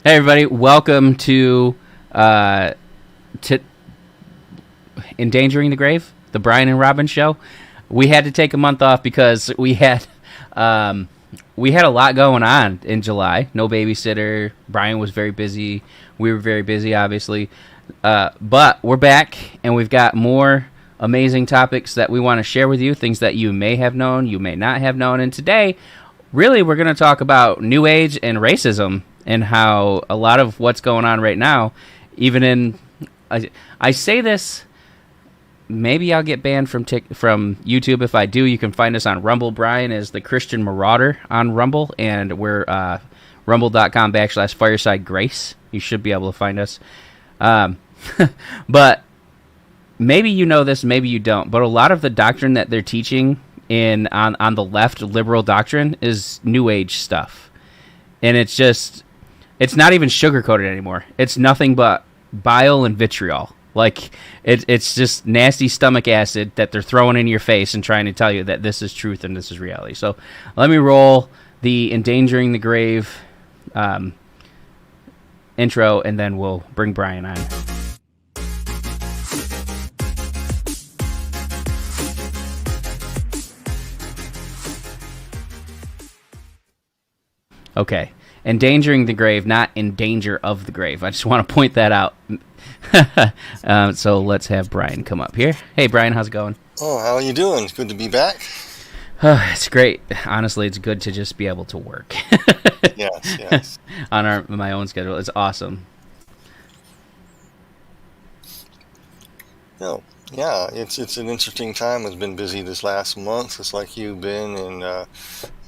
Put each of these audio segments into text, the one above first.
Hey everybody, welcome to Endangering the Grave, the Brian and Robin show. We had to take a month off because we had a lot going on in July. No babysitter. Brian was very busy. We were very busy, obviously. But we're back, and we've got more amazing topics that we want to share with you, things that you may have known, you may not have known. And today, really, we're going to talk about New Age and racism and how a lot of what's going on right now, even in... I say this... Maybe I'll get banned from YouTube. If I do, you can find us on Rumble. Brian is the Christian Marauder on Rumble, and we're rumble.com/Fireside Grace. You should be able to find us. But maybe you know this, maybe you don't. But a lot of the doctrine that they're teaching on the left, liberal doctrine, is New Age stuff. And it's not even sugar-coated anymore. It's nothing but bile and vitriol. Like, it's just nasty stomach acid that they're throwing in your face and trying to tell you that this is truth and this is reality. So let me roll the Endangering the Grave intro, and then we'll bring Brian on. Okay. Endangering the grave, not in danger of the grave. I just want to point that out. So let's have Brian come up here. Hey, Brian, how's it going? Oh, how are you doing? It's good to be back. It's great. Honestly, it's good to just be able to work. Yes. On my own schedule. It's awesome. No, yeah, it's an interesting time. It's been busy this last month, just like you've been, and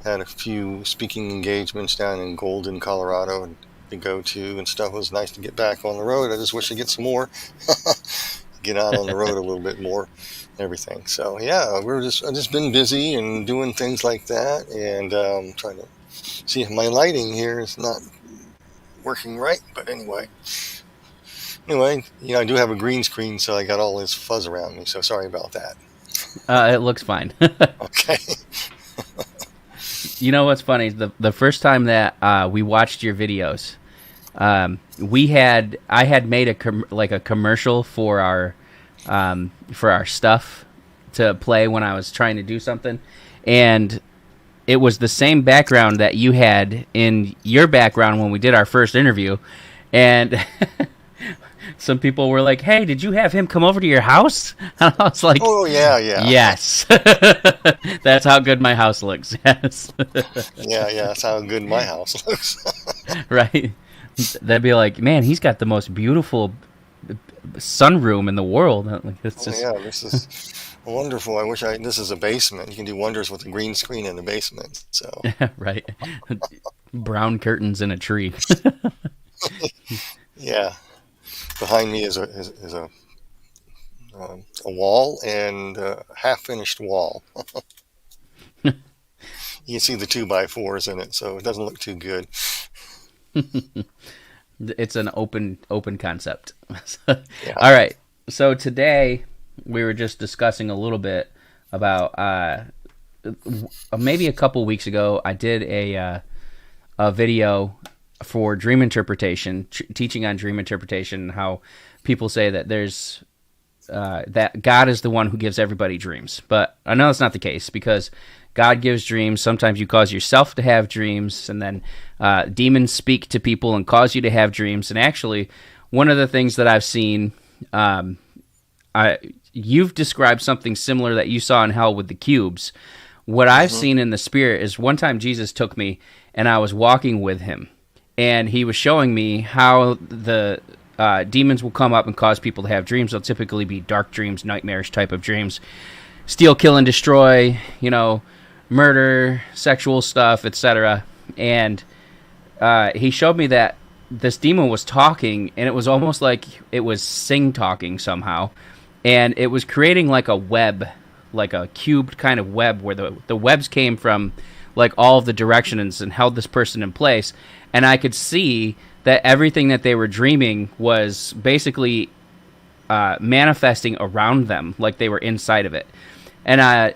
had a few speaking engagements down in Golden, Colorado, to go to and stuff. It was nice to get back on the road. I just wish I'd get some more. Get out on the road a little bit more and everything. So yeah, I've just been busy and doing things like that, and trying to see if my lighting here is not working right. But anyway, I do have a green screen, so I got all this fuzz around me, so sorry about that. It looks fine. Okay. You know what's funny? The first time that we watched your videos, I had made a commercial for our stuff to play when I was trying to do something, and it was the same background that you had in your background when we did our first interview, and some people were like, "Hey, did you have him come over to your house?" And I was like, "Oh yeah. Yes, that's how good my house looks." Yes. Yeah, that's how good my house looks. Right. They'd be like, "Man, he's got the most beautiful sunroom in the world." Like, this is wonderful. I wish this is a basement. You can do wonders with a green screen in the basement. So right, brown curtains in a tree. Yeah, behind me is a wall and a half-finished wall. You can see the 2x4s in it, so it doesn't look too good. It's an open concept. Yeah. All right. So today we were just discussing a little bit about maybe a couple weeks ago I did a video for dream interpretation, teaching on dream interpretation, how people say that there's that God is the one who gives everybody dreams. But I know that's not the case, because God gives dreams. Sometimes you cause yourself to have dreams, and then demons speak to people and cause you to have dreams. And actually, one of the things that I've seen, you've described something similar that you saw in hell with the cubes. What I've seen in the spirit is one time Jesus took me, and I was walking with him, and he was showing me how the demons will come up and cause people to have dreams. They'll typically be dark dreams, nightmarish type of dreams. Steal, kill, and destroy, murder, sexual stuff, etc. And he showed me that this demon was talking, and it was almost like it was sing-talking somehow. And it was creating like a web, like a cubed kind of web, where the webs came from like all of the directions and held this person in place. And I could see that everything that they were dreaming was basically manifesting around them, like they were inside of it. And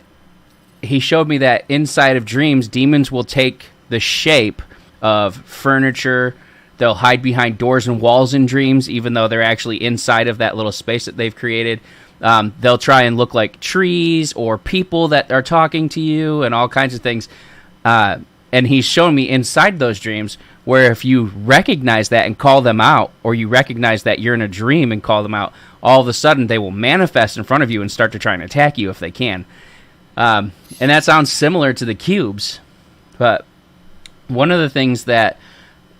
he showed me that inside of dreams, demons will take the shape of furniture, They'll hide behind doors and walls in dreams, even though they're actually inside of that little space that they've created. They'll try and look like trees or people that are talking to you and all kinds of things. And he's shown me inside those dreams where if you recognize that and call them out, or you recognize that you're in a dream and call them out, all of a sudden they will manifest in front of you and start to try and attack you if they can. And that sounds similar to the cubes. But one of the things that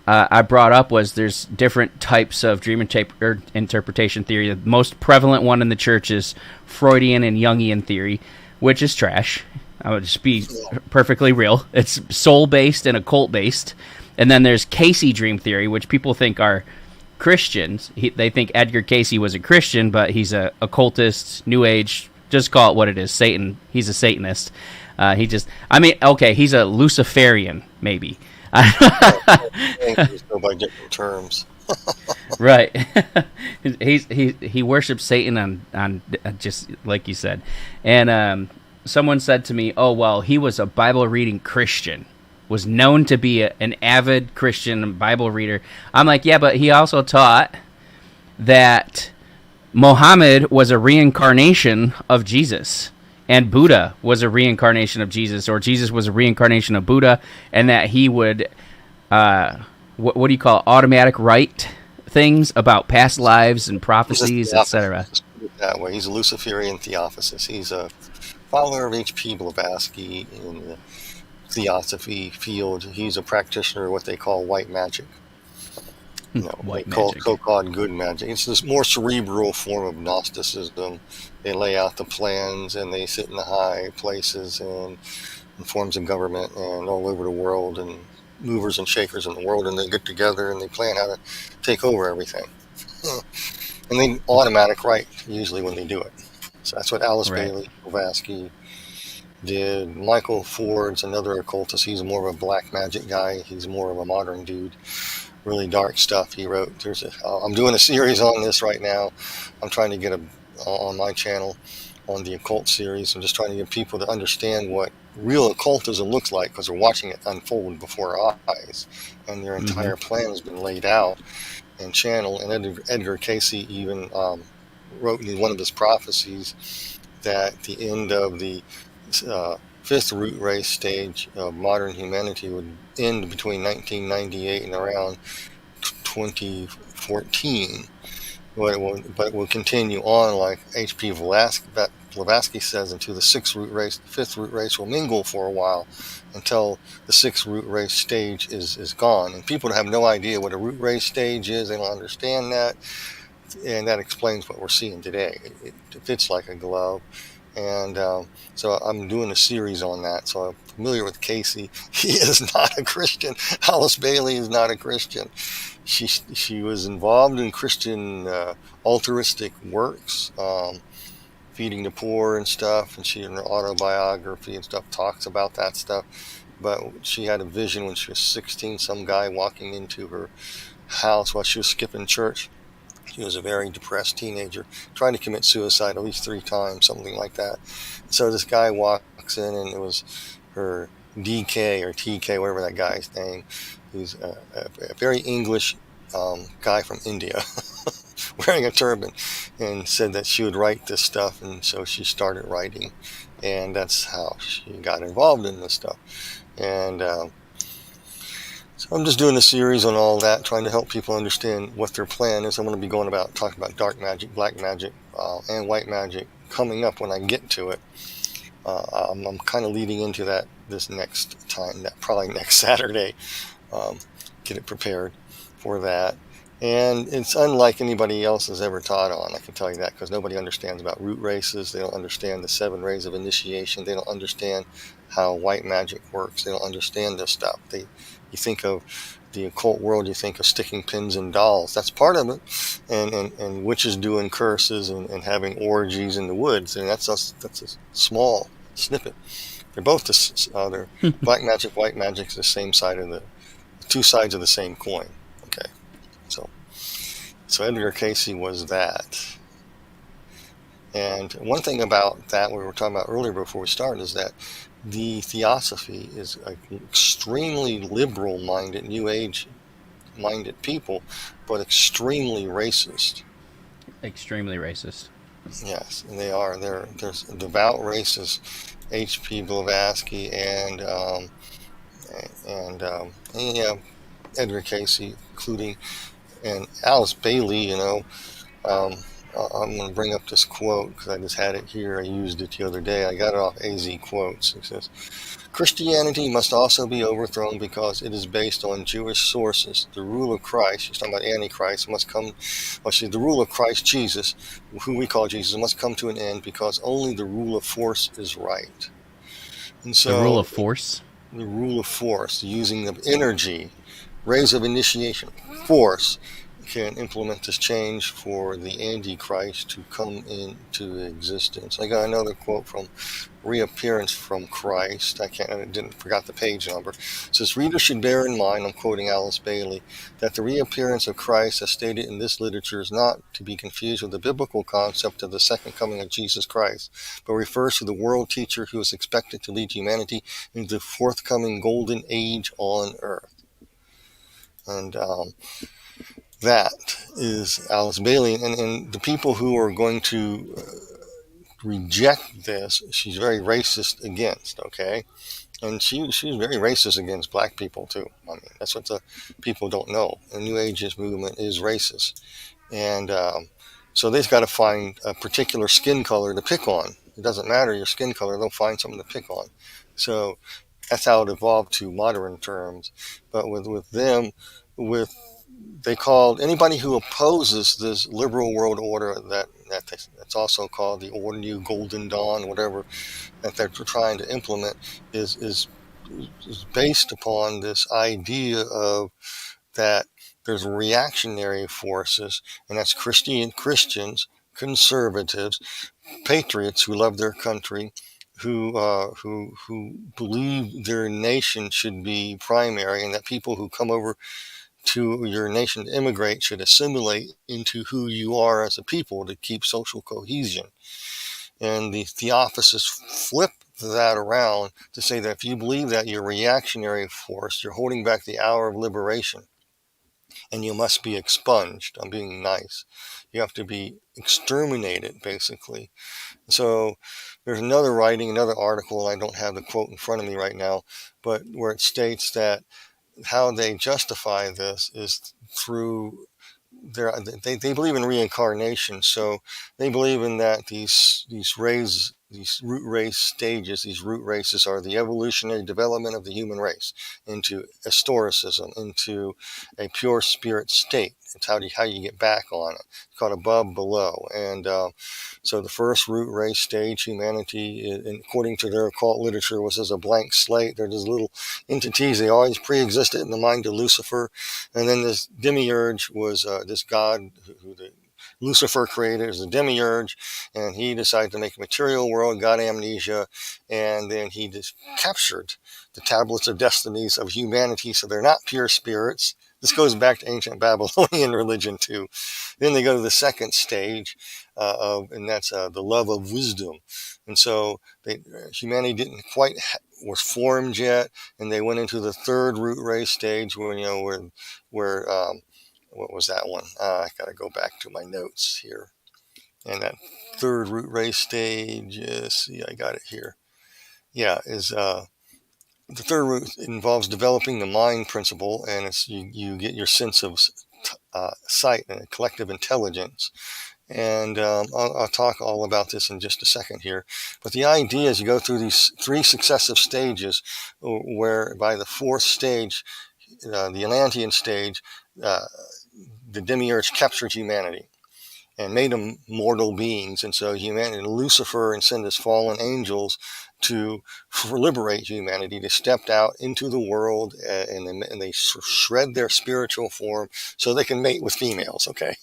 I brought up was there's different types of dream interpretation theory. The most prevalent one in the church is Freudian and Jungian theory, which is trash. I would just be perfectly real. It's soul-based and occult-based. And then there's Casey dream theory, which people think are Christians. They think Edgar Casey was a Christian, but he's a occultist, New Age. Just call it what it is, Satan. He's a Satanist. He's a Luciferian, maybe. Go by different terms. Right. he worships Satan on just like you said. And someone said to me, "Oh well, he was a Bible reading Christian, was known to be an avid Christian Bible reader." I'm like, yeah, but he also taught that Muhammad was a reincarnation of Jesus. And Buddha was a reincarnation of Jesus, or Jesus was a reincarnation of Buddha, and that he would, what do you call it, automatic write things about past lives and prophecies, etc. That way, he's a Luciferian Theosophist. He's a follower of H.P. Blavatsky in the Theosophy field. He's a practitioner of what they call white magic. White magic. So-called good magic. It's this more cerebral form of Gnosticism. They lay out the plans, and they sit in the high places and in forms of government and all over the world, and movers and shakers in the world, and they get together and they plan how to take over everything. And they automatic write usually when they do it. So that's what Alice Bailey, Blavatsky did. Michael Ford's another occultist. He's more of a black magic guy. He's more of a modern dude. Really dark stuff he wrote. I'm doing a series on this right now. I'm trying to get on my channel on the occult series. I'm just trying to get people to understand what real occultism looks like, because they're watching it unfold before our eyes, and their entire plan has been laid out and channeled. And Edgar Casey even wrote in one of his prophecies that the end of the fifth root race stage of modern humanity would end between 1998 and around 2014. But it will continue on, like H.P. Blavatsky says, until the fifth root race will mingle for a while, until the sixth root race stage is gone. And people have no idea what a root race stage is. They don't understand that. And that explains what we're seeing today. It fits like a glove. And so I'm doing a series on that. So I'm familiar with Casey. He is not a Christian. Alice Bailey is not a Christian. She was involved in Christian altruistic works, feeding the poor and stuff. And she, in her autobiography and stuff, talks about that stuff. But she had a vision when she was 16, some guy walking into her house while she was skipping church. She was a very depressed teenager, trying to commit suicide at least 3 times, something like that. So this guy walks in, and it was her DK or TK, whatever that guy's name. He's a very English guy from India, wearing a turban, and said that she would write this stuff, and so she started writing, and that's how she got involved in this stuff. And so I'm just doing a series on all that, trying to help people understand what their plan is. I'm going to be talking about dark magic, black magic, and white magic coming up when I get to it. I'm kind of leading into that this next time, probably next Saturday. Get it prepared for that. And it's unlike anybody else has ever taught on, I can tell you that, because nobody understands about root races. They don't understand the 7 rays of initiation. They don't understand how white magic works. They don't understand this stuff. You think of the occult world, you think of sticking pins in dolls. That's part of it. And witches doing curses and having orgies in the woods. And that's a small snippet. They're both they're black magic, white magic is the same side of the 2 sides of the same coin. Okay. So Edgar Casey was that. And one thing about that we were talking about earlier before we started is that the Theosophy is an extremely liberal-minded New Age minded people, but extremely racist. Extremely racist. Yes, they are. There's devout racists, H.P. Blavatsky and yeah, Edgar Casey, including, and Alice Bailey. Um, I'm going to bring up this quote because I just had it here. I used it the other day. I got it off AZ Quotes. It says, Christianity must also be overthrown because it is based on Jewish sources. The rule of Christ, she's talking about Antichrist, must come, the rule of Christ Jesus, who we call Jesus, must come to an end because only the rule of force is right. And The rule so of force. the rule of force, the using of energy, rays of initiation, force, can implement this change for the Antichrist to come into existence. I got another quote from Reappearance from Christ. I forgot the page number. It says, readers should bear in mind, I'm quoting Alice Bailey, that the reappearance of Christ as stated in this literature is not to be confused with the biblical concept of the second coming of Jesus Christ, but refers to the world teacher who is expected to lead humanity into the forthcoming golden age on earth. And that is Alice Bailey. And the people who are going to reject this, she's very racist against, okay? And she's very racist against black people, too. I mean, that's what the people don't know. The New Ageist movement is racist. And so they've got to find a particular skin color to pick on. It doesn't matter your skin color, they'll find something to pick on. So that's how it evolved to modern terms. But with them, they called anybody who opposes this liberal world order that's also called the New Golden Dawn, whatever, that they're trying to implement is based upon this idea of that there's reactionary forces, and that's Christians, conservatives, patriots who love their country, who believe their nation should be primary, and that people who come over to your nation to immigrate should assimilate into who you are as a people to keep social cohesion. And the Theosophists flip that around to say that if you believe that, you're a reactionary force, you're holding back the hour of liberation, and you must be expunged. I'm being nice. You have to be exterminated, basically. So there's another article, I don't have the quote in front of me right now, but where it states that how they justify this is through they believe in reincarnation. So they believe in that these root race stages, these root races are the evolutionary development of the human race into historicism, into a pure spirit state. It's how you get back on it. It's called above, below. And so the first root race stage, humanity, according to their occult literature, was as a blank slate. They're just little entities. They always pre-existed in the mind of Lucifer. And then this demiurge was this god who Lucifer created as a demiurge, and he decided to make a material world, got amnesia, and then he just captured the tablets of destinies of humanity, so they're not pure spirits. This goes back to ancient Babylonian religion too. Then they go to the second stage, and that's the love of wisdom. And so humanity didn't quite was formed yet, and they went into the third root race stage where what was that one? I got to go back to my notes here. And that third root race stage, I got it here. Yeah, is the third root involves developing the mind principle, and it's you get your sense of sight and collective intelligence. And I'll talk all about this in just a second here. But the idea is you go through these three successive stages, where by the fourth stage, the Atlantean stage, the demiurge captured humanity and made them mortal beings. And so humanity, Lucifer, and sent his fallen angels to liberate humanity. They stepped out into the world and they shred their spiritual form so they can mate with females, okay?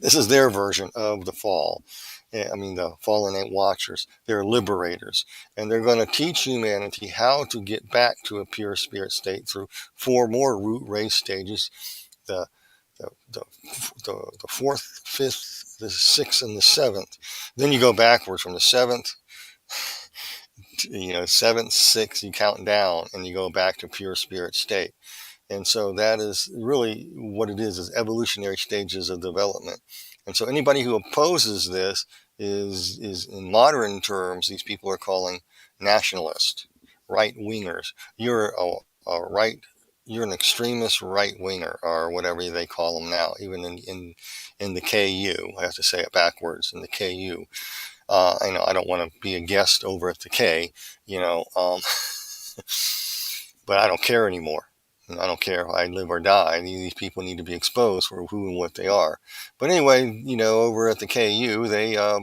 This is their version of the fall. The fallen watchers. They're liberators. And they're going to teach humanity how to get back to a pure spirit state through four more root race stages. The fourth, fifth, the sixth, and the seventh. Then you go backwards from the seventh, seventh, sixth, you count down, and you go back to pure spirit state. And so that is really what it is evolutionary stages of development. And so anybody who opposes this is in modern terms, these people are calling nationalists, right-wingers. You're you're an extremist right-winger, or whatever they call them now, even in the KU. I have to say it backwards, in the KU. I know I don't want to be a guest over at the K, but I don't care anymore. I don't care if I live or die. These people need to be exposed for who and what they are. But anyway, over at the KU, they are,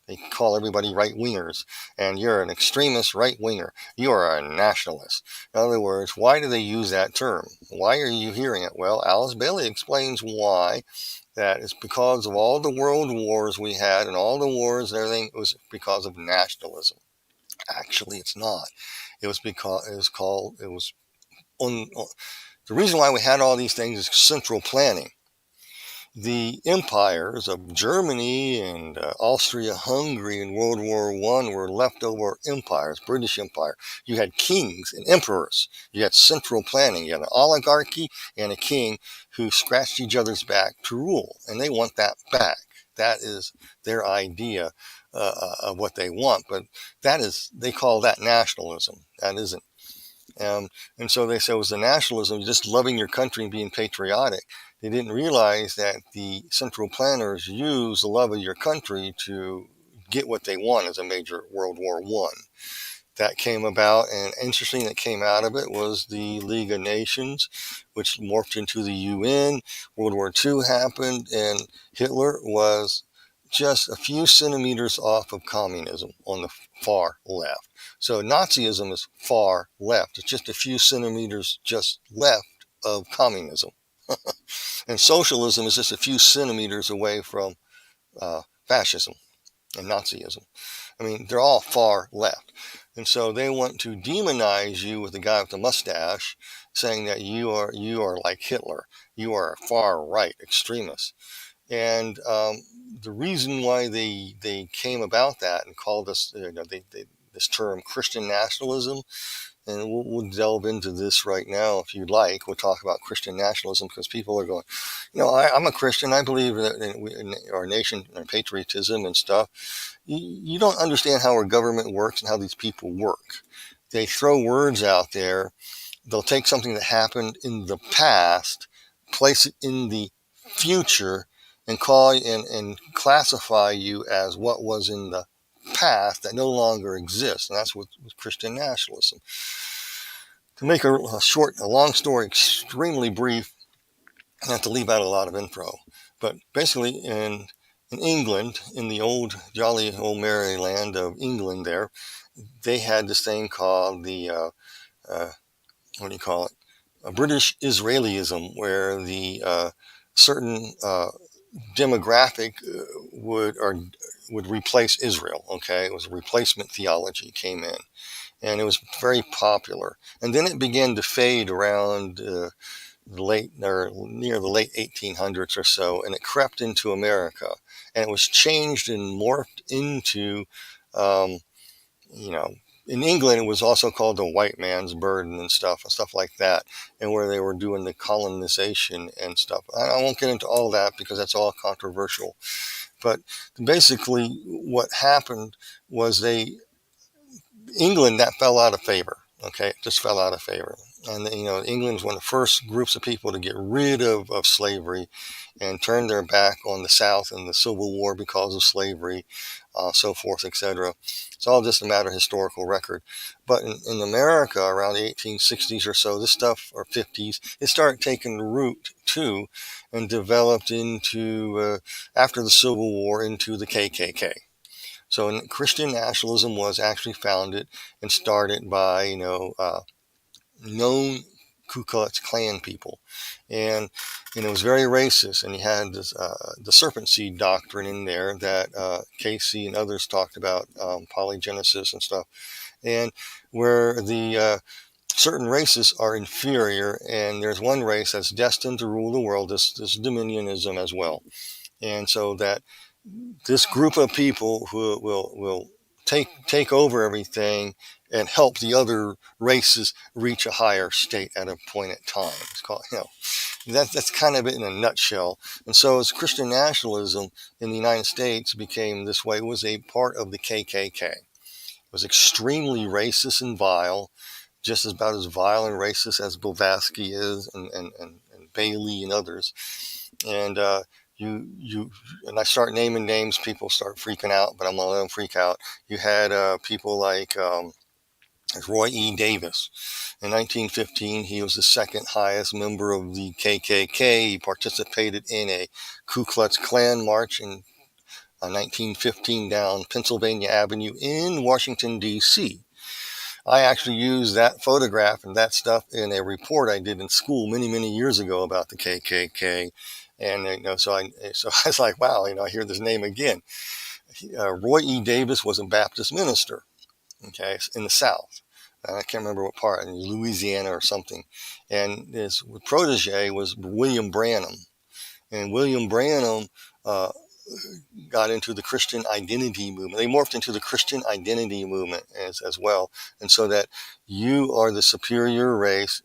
they call everybody right-wingers, and you're an extremist right-winger. You are a nationalist. In other words, why do they use that term? Why are you hearing it? Well, Alice Bailey explains why. That it's because of all the world wars we had and all the wars and everything. It was because of nationalism. Actually, it's not. It was because the reason why we had all these things is central planning. The empires of Germany and Austria-Hungary in World War I were leftover empires, British Empire. You had kings and emperors. You had central planning. You had an oligarchy and a king who scratched each other's back to rule, and they want that back. That is their idea of what they want, but they call that nationalism. That isn't. And so they say it was the nationalism, just loving your country and being patriotic. They didn't realize that the central planners use the love of your country to get what they want as a major World War I. That came about, and interesting that came out of it was the League of Nations, which morphed into the UN. World War II happened, and Hitler was just a few centimeters off of communism on the far left. So Nazism is far left. It's just a few centimeters just left of communism. And socialism is just a few centimeters away from fascism and Nazism. I mean, they're all far left. And so they want to demonize you with the guy with the mustache, saying that you are like Hitler. You are a far right extremist. And the reason why they came about that and called us this term Christian nationalism, and we'll delve into this right now if you'd like. We'll talk about Christian nationalism because people are going, I'm a Christian. I believe in our nation and patriotism and stuff. You don't understand how our government works and how these people work. They throw words out there. They'll take something that happened in the past, place it in the future, and call and classify you as what was in the past that no longer exists. And that's with Christian nationalism. To make a long story extremely brief, I have to leave out a lot of info. But basically in England, in the jolly old merry land of England there, they had this thing called the, British Israelism, where the certain demographic would replace Israel. Okay, it was a replacement theology came in, and it was very popular. And then it began to fade around near the late 1800s or so, and it crept into America, and it was changed and morphed into, in England, it was also called the white man's burden and stuff like that, and where they were doing the colonization and stuff. I won't get into all that because that's all controversial. But basically what happened was England, that fell out of favor. Okay, it just fell out of favor. And, England's one of the first groups of people to get rid of slavery and turn their back on the South in the Civil War because of slavery, so forth, etc. It's all just a matter of historical record. But in America, around the 1860s or so, this stuff, or 50s, it started taking root too and developed into, after the Civil War, into the KKK. So Christian nationalism was actually founded and started by, known Ku Klux Klan people. And, it was very racist. And you had this, the serpent seed doctrine in there that Casey and others talked about, polygenesis and stuff. And where the certain races are inferior, and there's one race that's destined to rule the world, this dominionism as well. And so that this group of people who will take over everything and help the other races reach a higher state at a point in time. It's called, that's kind of it in a nutshell. And so as Christian nationalism in the United States became this way, it was a part of the KKK. It was extremely racist and vile, just about as vile and racist as Blavatsky is, and Bailey and others. And and I start naming names, people start freaking out, but I'm gonna let them freak out. You had people like Roy E. Davis. In 1915, he was the second highest member of the KKK. He participated in a Ku Klux Klan march in 1915 down Pennsylvania Avenue in Washington, D.C. I actually used that photograph and that stuff in a report I did in school many, many years ago about the KKK. And, so I was like, wow, I hear this name again. Roy E. Davis was a Baptist minister, okay, in the South. I can't remember what part, in Louisiana or something. And his protege was William Branham. And William Branham got into the Christian identity movement. They morphed into the Christian identity movement as well. And so that you are the superior race,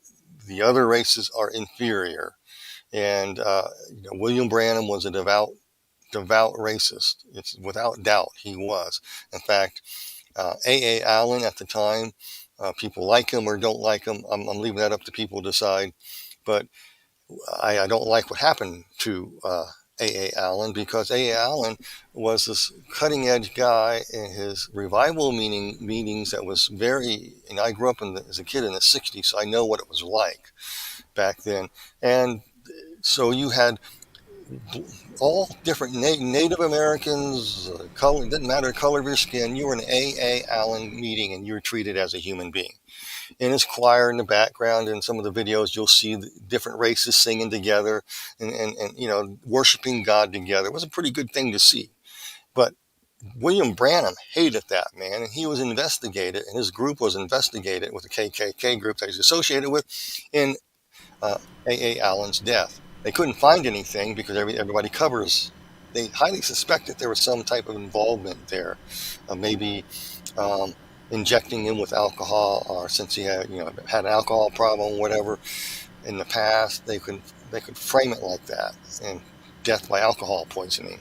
the other races are inferior. And William Branham was a devout racist. It's without doubt he was. In fact, A.A. Allen at the time, people like him or don't like him. I'm leaving that up to people to decide. But I don't like what happened to A.A. Allen, because A.A. Allen was this cutting edge guy in his revival meetings that was very, and I grew up as a kid in the 60s, so I know what it was like back then. And so you had all different Native Americans, color, it didn't matter the color of your skin, you were in an A.A. Allen meeting and you were treated as a human being. In his choir in the background, in some of the videos, you'll see the different races singing together and worshiping God together. It was a pretty good thing to see. But William Branham hated that, man, and he was investigated, and his group was investigated with the KKK group that he's associated with in A.A. Allen's death. They couldn't find anything because everybody covers. They highly suspected there was some type of involvement there, maybe injecting him with alcohol, or since he had an alcohol problem, whatever, in the past, they could frame it like that, and death by alcohol poisoning.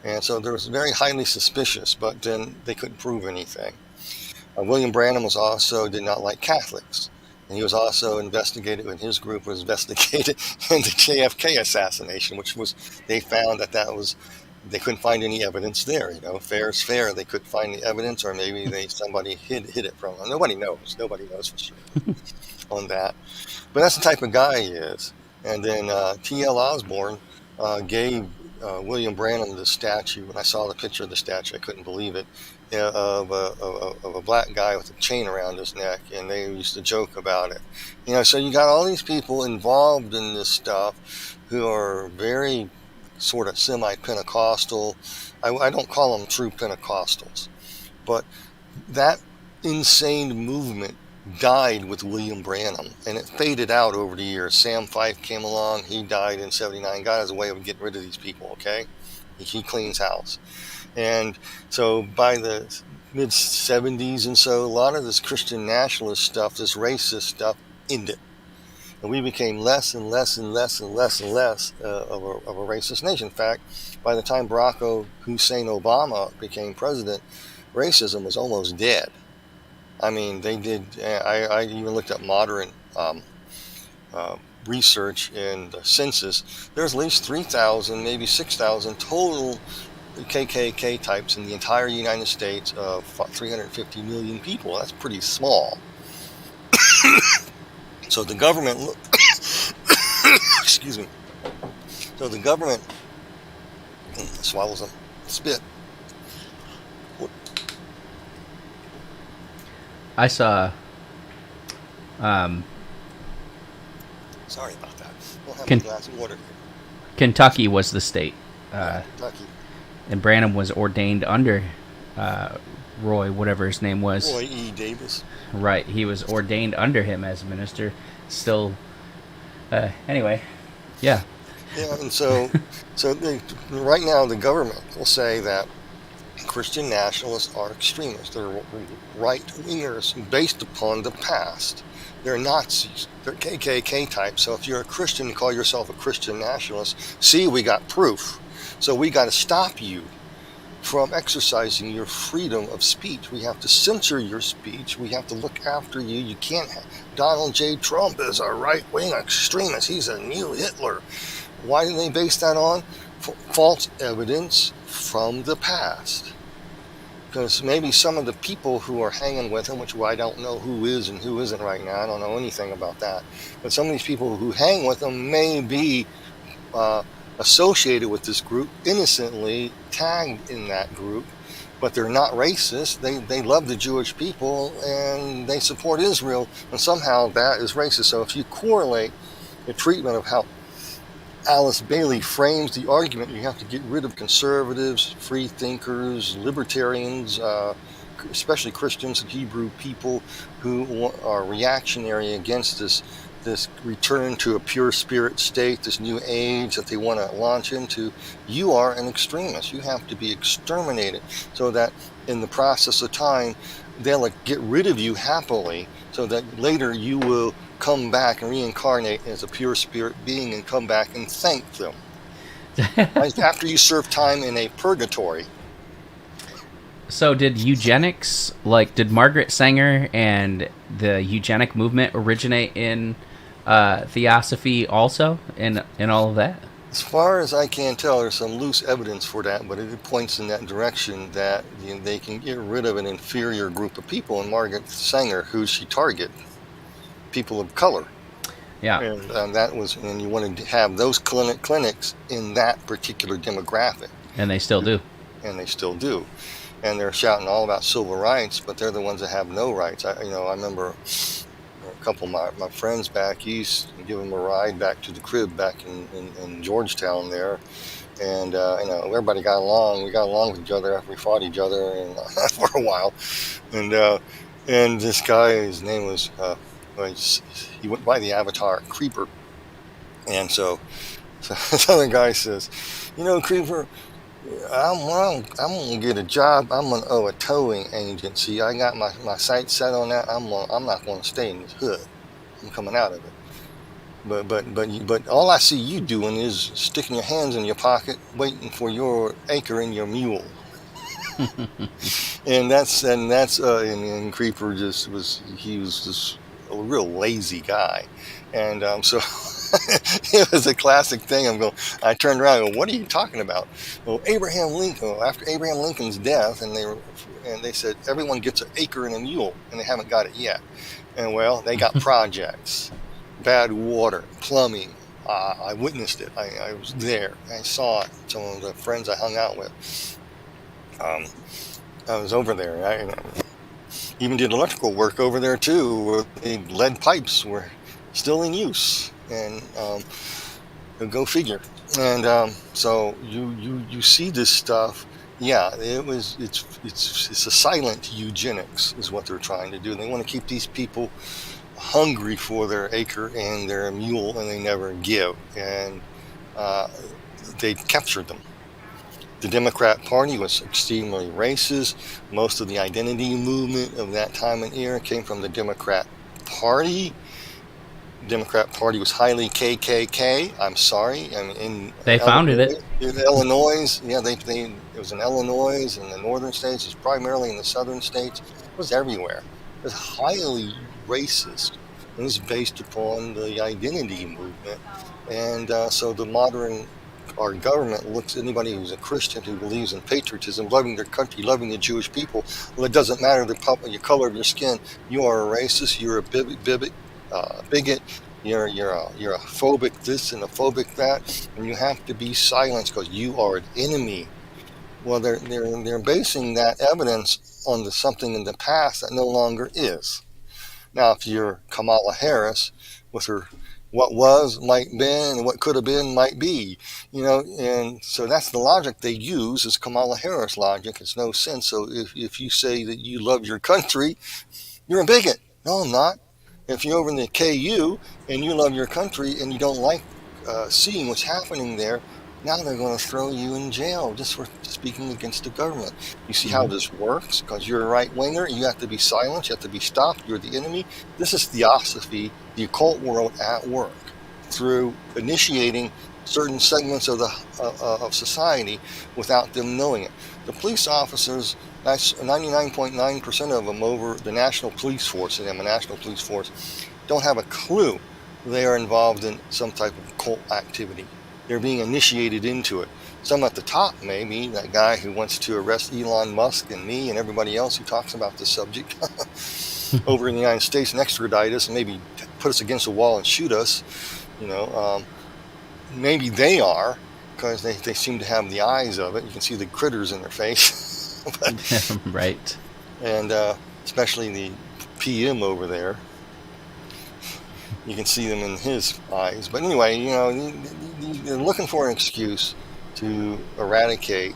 And so there was very highly suspicious, but then they couldn't prove anything. William Branham did not like Catholics. And he was also investigated, and his group was investigated in the JFK assassination, they found that was, they couldn't find any evidence there. Fair is fair. They couldn't find the evidence, or maybe somebody hid it from them. Nobody knows for sure on that. But that's the type of guy he is. And then T.L. Osborne gave William Branham the statue. When I saw the picture of the statue, I couldn't believe it. Of a black guy with a chain around his neck, and they used to joke about it. So you got all these people involved in this stuff who are very sort of semi-Pentecostal. I don't call them true Pentecostals, but that insane movement died with William Branham, and it faded out over the years. Sam Fife came along, he died in 79. God has a way of getting rid of these people, okay? He cleans house. And so by the mid-70s and so, a lot of this Christian nationalist stuff, this racist stuff, ended. And we became less and less and less and less and less of a racist nation. In fact, by the time Barack Hussein Obama became president, racism was almost dead. I mean, they did, I even looked at modern research in the census. There's at least 3,000, maybe 6,000 total KKK types in the entire United States of 350 million people. That's pretty small. So the government, excuse me. So the government swallows them, spit. I saw. Sorry about that. We'll have a glass of water here. Kentucky was the state. Kentucky. And Branham was ordained under Roy, whatever his name was. Roy E. Davis. Right, he was ordained under him as minister. Still, anyway, yeah. Yeah, and so right now the government will say that Christian nationalists are extremists. They're right-wingers based upon the past. They're Nazis. They're KKK type. So if you're a Christian and call yourself a Christian nationalist, see, we got proof. So we got to stop you from exercising your freedom of speech. We have to censor your speech. We have to look after you. You can't have Donald J. Trump is a right-wing extremist. He's a new Hitler. Why do they base that on? False evidence from the past. Because maybe some of the people who are hanging with him, which I don't know who is and who isn't right now, I don't know anything about that, but some of these people who hang with him may be associated with this group, innocently tagged in that group, but they're not racist. They love the Jewish people and they support Israel, and somehow that is racist. So if you correlate the treatment of how Alice Bailey frames the argument, you have to get rid of conservatives, free thinkers, libertarians, especially Christians and Hebrew people who are reactionary against this return to a pure spirit state, this new age that they want to launch into. You are an extremist. You have to be exterminated, so that in the process of time, they'll get rid of you happily, so that later you will come back and reincarnate as a pure spirit being and come back and thank them. After you serve time in a purgatory. So did eugenics, did Margaret Sanger and the eugenic movement originate in Theosophy also, in all of that? As far as I can tell, there's some loose evidence for that, but it points in that direction that they can get rid of an inferior group of people. And Margaret Sanger, who she targeted, people of color. Yeah. And that was, and you wanted to have those clinics in that particular demographic. And they still do. And they still do. And they're shouting all about civil rights, but they're the ones that have no rights. I remember a couple of my friends back east, give them a ride back to the crib back in Georgetown there. And, everybody got along. We got along with each other after we fought each other and, for a while. And this guy, his name was, he went by the avatar Creeper. And so this other guy says, Creeper, I'm gonna get a job. I'm gonna owe a towing agency. I got my sights set on that. I'm not gonna stay in this hood. I'm coming out of it. But all I see you doing is sticking your hands in your pocket, waiting for your acre and your mule. and Creeper was just a real lazy guy, and so it was a classic thing. I turned around and go, "What are you talking about?" Well, Abraham Lincoln. After Abraham Lincoln's death, and they said everyone gets an acre and a mule, and they haven't got it yet. And well, they got projects, bad water, plumbing. I witnessed it. I was there. I saw it. Some of the friends I hung out with. I was over there. I even did electrical work over there too, where the lead pipes were still in use. And go figure. And so you see this stuff. Yeah, it's a silent eugenics is what they're trying to do. They want to keep these people hungry for their acre and their mule, and they never give. And they captured them. The Democrat Party was extremely racist. Most of the identity movement of that time and era came from the Democrat Party. Democrat Party was highly KKK. I'm sorry. They founded it in Illinois. Yeah, it was in Illinois and the northern states. It was primarily in the southern states. It was everywhere. It was highly racist. It was based upon the identity movement, and so our government looks at anybody who's a Christian who believes in patriotism, loving their country, loving the Jewish people. Well, it doesn't matter the color of your skin. You are a racist. You're a bigot. You're a phobic this and a phobic that, and you have to be silenced because you are an enemy. Well, they're basing that evidence on something in the past that no longer is. Now, if you're Kamala Harris with her what was might been and what could have been might be, and so that's the logic they use is Kamala Harris logic. It's no sense. So if you say that you love your country, you're a bigot. No, I'm not. If you're over in the KU and you love your country and you don't like seeing what's happening there, Now they're going to throw you in jail just for speaking against the government. You see how this works? Because you're a right-winger, you have to be silenced, you have to be stopped, you're the enemy. This is Theosophy, the occult world at work, through initiating certain segments of of society without them knowing it. The police officers, that's 99.9% of them over the national police force, and a national police force, don't have a clue they are involved in some type of occult activity. They're being initiated into it. Some at the top, maybe, that guy who wants to arrest Elon Musk and me and everybody else who talks about this subject over in the United States and extradite us and maybe put us against a wall and shoot us. Maybe they are, because they seem to have the eyes of it. You can see the critters in their face. Right. And especially the PM over there. You can see them in his eyes. But anyway, they're looking for an excuse to eradicate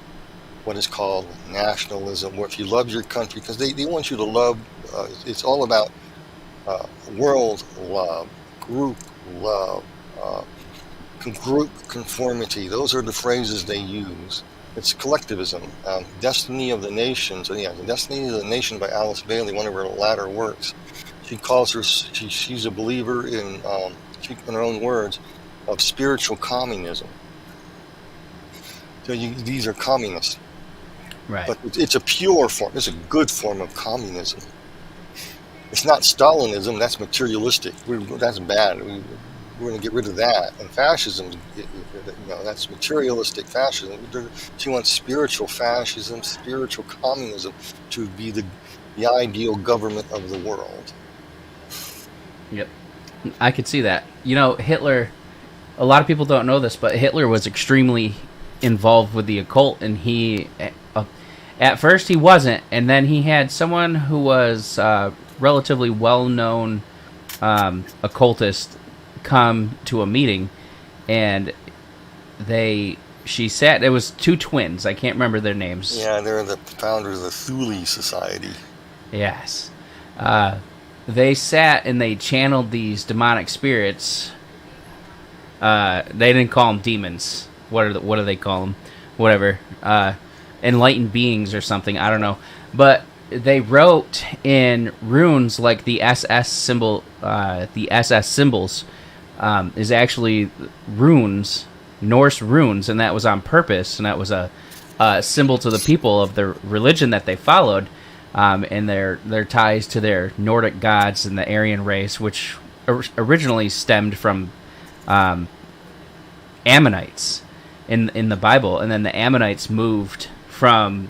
what is called nationalism, where if you love your country, because they want you to love, it's all about world love, group love, group conformity. Those are the phrases they use. It's collectivism, Destiny of the Nations. The Destiny of the Nation by Alice Bailey, one of her latter works. She calls she's a believer in her own words, of spiritual communism. So these are communists. Right. But it's a pure form. It's a good form of communism. It's not Stalinism. That's materialistic. That's bad. We're going to get rid of that. And fascism, that's materialistic fascism. She wants spiritual fascism, spiritual communism to be the ideal government of the world. Yep. I could see that. Hitler, a lot of people don't know this, but Hitler was extremely involved with the occult, and he, at first he wasn't, and then he had someone who was relatively well-known occultist come to a meeting, and she sat, it was two twins, I can't remember their names. Yeah, they're the founders of the Thule Society. Yes. They sat and they channeled these demonic spirits. They didn't call them demons. What do they call them? Whatever. Enlightened beings or something. I don't know. But they wrote in runes like the SS symbol. The SS symbols is actually runes, Norse runes, and that was on purpose. And that was a symbol to the people of the religion that they followed. And their ties to their Nordic gods and the Aryan race, which originally stemmed from Ammonites in the Bible, and then the Ammonites moved from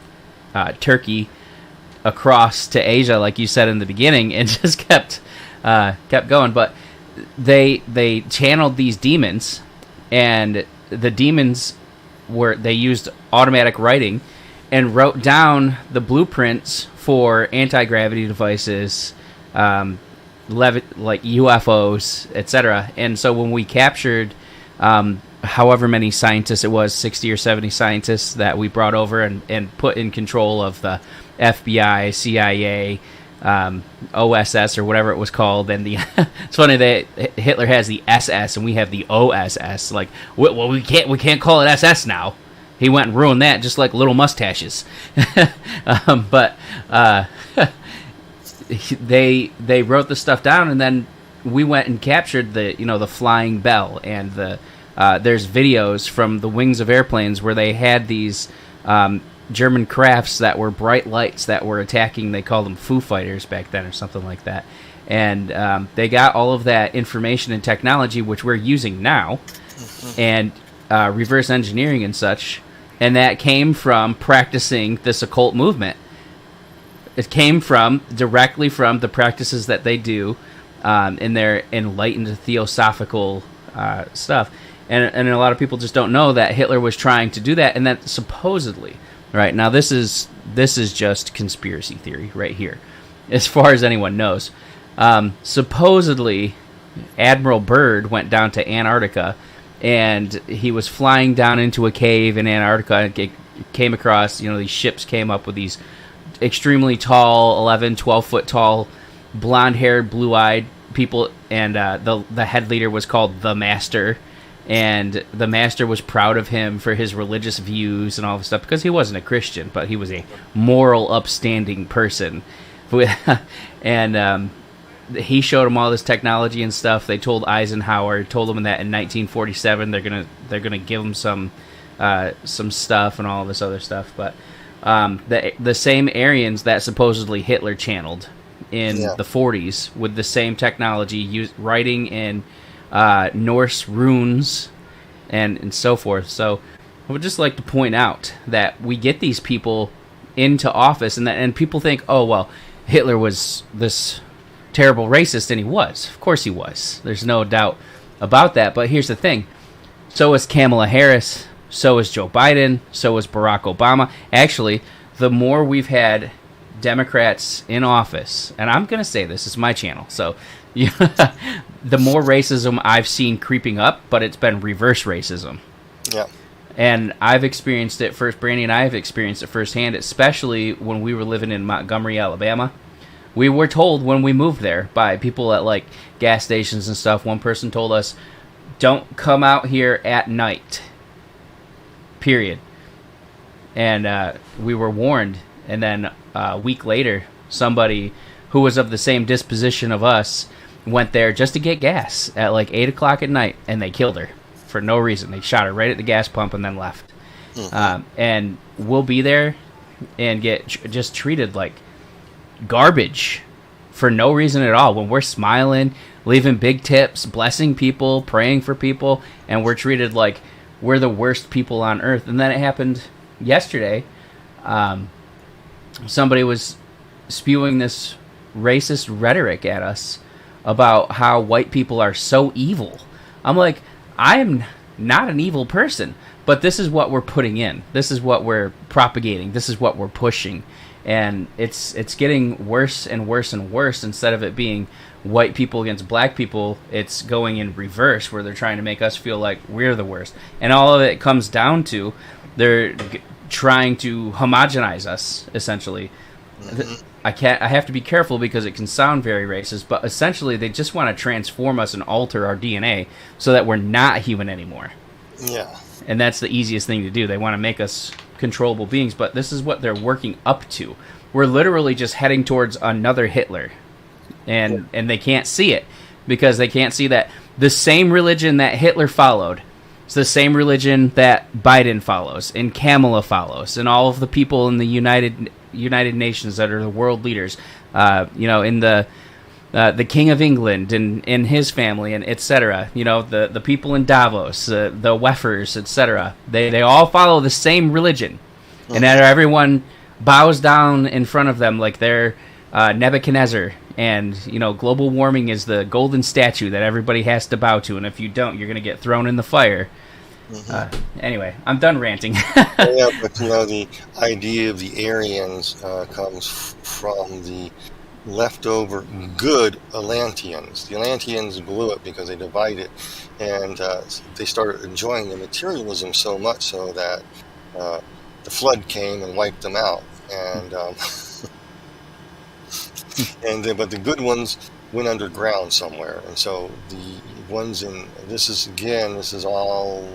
Turkey across to Asia, like you said in the beginning, and just kept going. But they channeled these demons, and the demons they used automatic writing and wrote down the blueprints for anti-gravity devices, like UFOs, etc. And so when we captured however many scientists it was, 60 or 70 scientists that we brought over and put in control of the FBI, CIA, OSS, or whatever it was called. And it's funny that Hitler has the SS and we have the OSS. Like, well, we can't call it SS now. He went and ruined that, just like little mustaches. But they wrote the stuff down, and then we went and captured the flying bell, and there's videos from the wings of airplanes where they had these German crafts that were bright lights that were attacking. They called them Foo Fighters back then, or something like that. And they got all of that information and technology, which we're using now, and reverse engineering and such. And that came from practicing this occult movement. It came directly from the practices that they do in their enlightened theosophical stuff. And a lot of people just don't know that Hitler was trying to do that, and that supposedly, right now, this is just conspiracy theory right here, as far as anyone knows. Supposedly, Admiral Byrd went down to Antarctica, and he was flying down into a cave in Antarctica, and came across, these ships came up with these extremely tall, 11, 12-foot tall, blonde-haired, blue-eyed people, and the head leader was called the Master, and the master was proud of him for his religious views and all this stuff, because he wasn't a Christian, but he was a moral, upstanding person. And he showed him all this technology and stuff. They told Eisenhower, told him that in 1947 they're gonna give him some stuff and all this other stuff. But the same Aryans that supposedly Hitler channeled in the 40s with the same technology, writing in Norse runes and so forth. So I would just like to point out that we get these people into office, and people think, oh, well, Hitler was this terrible racist, and he was. Of course he was. There's no doubt about that. But here's the thing. So is Kamala Harris. So is Joe Biden. So is Barack Obama. Actually, the more we've had Democrats in office, and I'm going to say this is my channel, so the more racism I've seen creeping up, but it's been reverse racism. Yeah. And I've experienced it first. Brandy and I have experienced it firsthand, especially when we were living in Montgomery, Alabama. We were told when we moved there by people at like gas stations and stuff. One person told us, "Don't come out here at night." Period. And we were warned. And then a week later, somebody who was of the same disposition of us went there just to get gas at like 8 o'clock at night, and they killed her for no reason. They shot her right at the gas pump and then left. And we'll be there and get just treated like garbage for no reason at all, when we're smiling, leaving big tips, blessing people, praying for people, and we're treated like we're the worst people on earth. And then it happened yesterday. Somebody was spewing this racist rhetoric at us about how white people are so evil. I'm like, I am not an evil person, but this is what we're putting in. This is what we're propagating. This is what we're pushing. And it's getting worse and worse and worse. Instead of it being white people against black people, it's going in reverse, where they're trying to make us feel like we're the worst. And all of it comes down to they're trying to homogenize us, essentially. I have to be careful because it can sound very racist, but essentially they just want to transform us and alter our DNA so that we're not human anymore. Yeah. And that's the easiest thing to do. They want to make us controllable beings, but this is what they're working up to. We're literally just heading towards another Hitler. And they can't see it, because they can't see that the same religion that Hitler followed, it's the same religion that Biden follows and Kamala follows, and all of the people in the United Nations that are the world leaders, in the King of England and his family, and etc. The people in Davos, the Weffers, etc. They all follow the same religion, and everyone bows down in front of them like they're Nebuchadnezzar. And global warming is the golden statue that everybody has to bow to, and if you don't, you're going to get thrown in the fire. Anyway, I'm done ranting. Yeah, but the idea of the Aryans comes from the leftover good Atlanteans. The Atlanteans blew it because they divided, and they started enjoying the materialism so much so that the flood came and wiped them out. And but the good ones went underground somewhere, and so the ones in this is all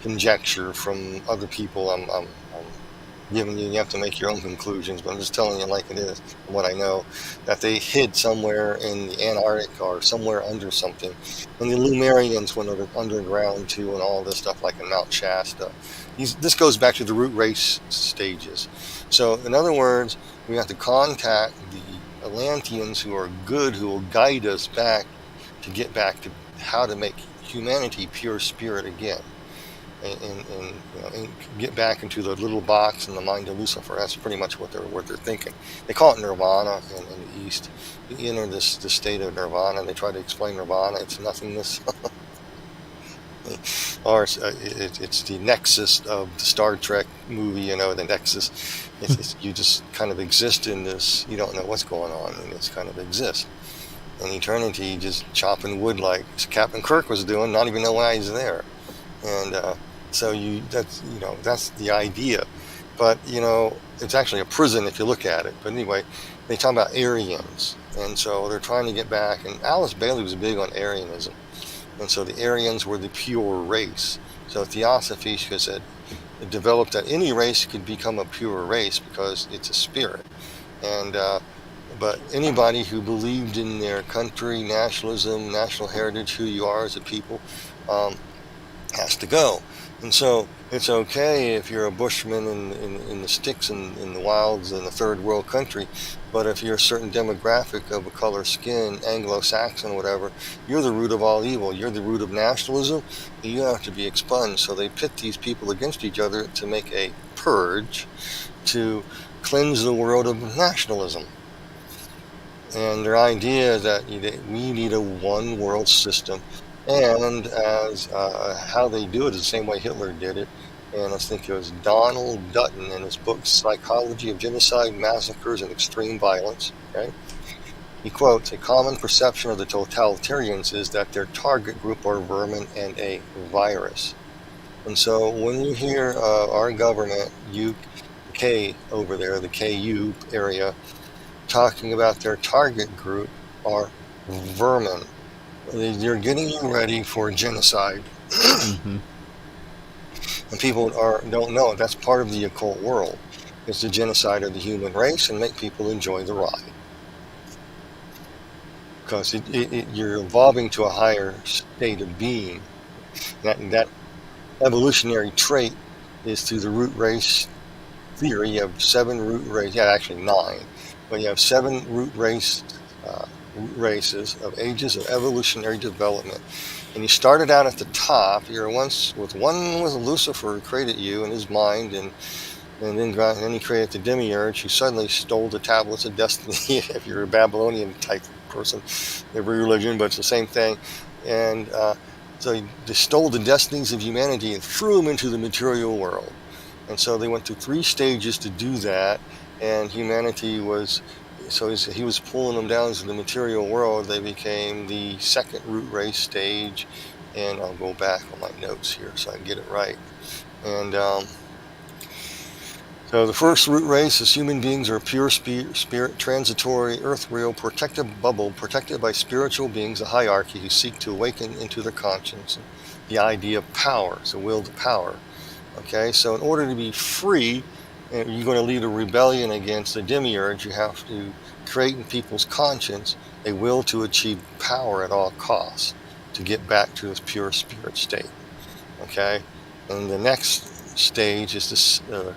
conjecture from other people. I'm giving you have to make your own conclusions, but I'm just telling you like it is, from what I know, that they hid somewhere in the Antarctic or somewhere under something. And the Lumerians went underground too, and all this stuff like in Mount Shasta. This goes back to the root race stages. So in other words, we have to contact the Atlanteans who are good, who will guide us back to get back to how to make humanity pure spirit again, and get back into the little box in the mind of Lucifer. That's pretty much what they're thinking. They call it nirvana in the East. You enter this state of nirvana. They try to explain nirvana. It's nothingness. Or it's the nexus of the Star Trek movie, the nexus. It's you just kind of exist in this, you don't know what's going on, and it's kind of exist. In eternity, just chopping wood like Captain Kirk was doing, not even know why he's there. And so that's the idea. But, it's actually a prison if you look at it. But anyway, they talk about Aryans. And so they're trying to get back. And Alice Bailey was big on Aryanism. And so the Aryans were the pure race. So Theosophy said it developed that any race could become a pure race because it's a spirit. And but anybody who believed in their country, nationalism, national heritage, who you are as a people, has to go. And so it's okay if you're a bushman in the sticks in the wilds in a third world country, but if you're a certain demographic of a color skin, Anglo-Saxon, whatever, you're the root of all evil. You're the root of nationalism, and you have to be expunged. So they pit these people against each other to make a purge, to cleanse the world of nationalism. And their idea is that we need a one world system. And as how they do it is the same way Hitler did it. And I think it was Donald Dutton in his book Psychology of Genocide, Massacres, and Extreme Violence. Okay? He quotes, "A common perception of the totalitarians is that their target group are vermin and a virus." And so when you hear our government, UK over there, the KU area, talking about their target group are vermin, they're getting you ready for genocide. Mm-hmm. And people don't know that's part of the occult world. It's the genocide of the human race and make people enjoy the ride. Because you're evolving to a higher state of being. That evolutionary trait is through the root race theory. You have 7 root races, actually 9, but you have 7 root races of ages of evolutionary development. And you started out at the top. You're once with Lucifer, who created you in his mind, and then he created the demiurge, who suddenly stole the tablets of destiny. If you're a Babylonian type person, every religion, but it's the same thing. And so they stole the destinies of humanity and threw them into the material world. And so they went through 3 stages to do that, and humanity was. So he was pulling them down to the material world. They became the 2nd root race stage, and I'll go back on my notes here so I can get it right. And so the first root race is human beings are pure spirit, transitory, earth-real, protected bubble, protected by spiritual beings, a hierarchy who seek to awaken into their conscience. The idea of power, so will to power. Okay, so in order to be free, and you're going to lead a rebellion against the demiurge, you have to create in people's conscience a will to achieve power at all costs, to get back to this pure spirit state. Okay, and the next stage is this, the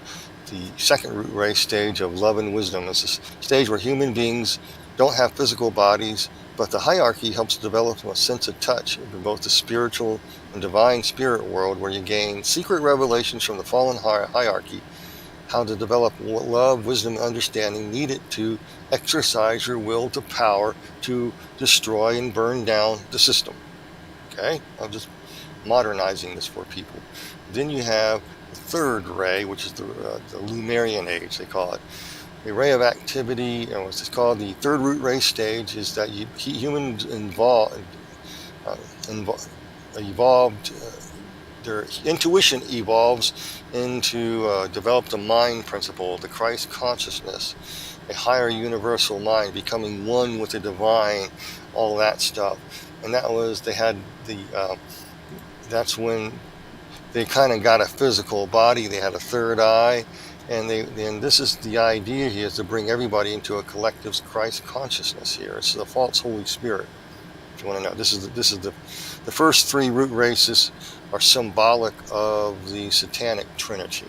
2nd root race stage of love and wisdom. It's a stage where human beings don't have physical bodies, but the hierarchy helps develop a sense of touch in both the spiritual and divine spirit world, where you gain secret revelations from the fallen hierarchy, how to develop love, wisdom, and understanding needed to exercise your will to power to destroy and burn down the system. Okay, I'm just modernizing this for people. Then you have the 3rd ray, which is the Lemurian age, they call it. The ray of activity, and what's called the 3rd root race stage, is that humans evolved. Their intuition evolves into develop the mind principle, the Christ consciousness, a higher universal mind, becoming one with the divine, all that stuff. And that was, they had the, that's when they kind of got a physical body. They had a 3rd eye, and this is the idea here, is to bring everybody into a collective Christ consciousness here. It's the false Holy Spirit. If you want to know, this is the first 3 root races are symbolic of the satanic trinity.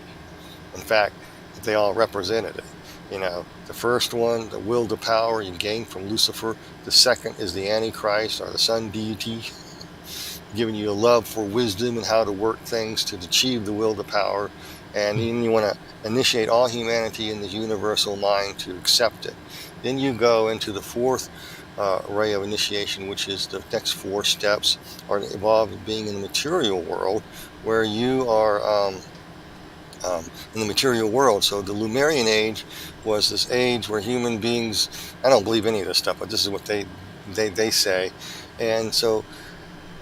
In fact, they all represented it. You know, the first one, the will to power, you gain from Lucifer. The 2nd is the Antichrist, or the sun deity, giving you a love for wisdom and how to work things to achieve the will to power. And then you want to initiate all humanity in the universal mind to accept it. Then you go into the 4th ray of initiation, which is the next 4 steps are involved in being in the material world, where you are in the material world. So the Lemurian age was this age where human beings, I don't believe any of this stuff, but this is what they say, and so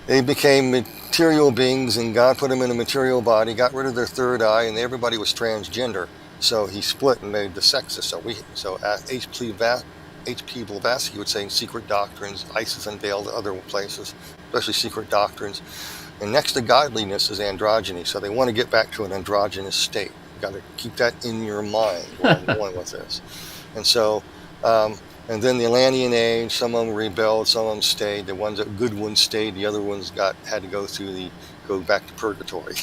they became material beings, and God put them in a material body, got rid of their 3rd eye, and everybody was transgender. So he split and made the sexes. So H. H.P. Blavatsky would say secret doctrines, ISIS unveiled other places, especially secret doctrines. And next to godliness is androgyny. So they want to get back to an androgynous state. You got to keep that in your mind where I'm going with this. And so, and then the Atlantean age, some of them rebelled, some of them stayed. The ones that good ones stayed, the other ones had to go back to purgatory.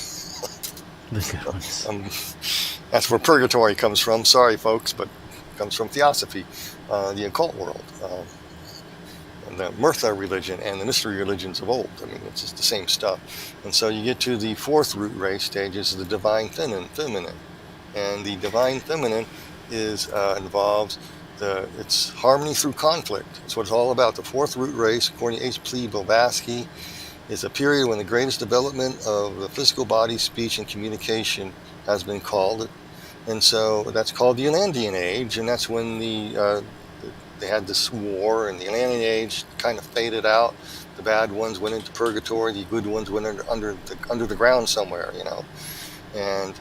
The good ones. That's where purgatory comes from. Sorry, folks, but it comes from Theosophy, the occult world, and the Murtha religion and the mystery religions of old. I mean, it's just the same stuff. And so you get to the fourth root race stage, is the divine feminine. And the divine feminine involves it's harmony through conflict. It's what it's all about. The fourth root race, according to H.P. Blavatsky, is a period when the greatest development of the physical body, speech, and communication has been called. And so that's called the Atlantean age, and that's when they had this war, and the Atlantean age kind of faded out. The bad ones went into purgatory, the good ones went under the ground somewhere, and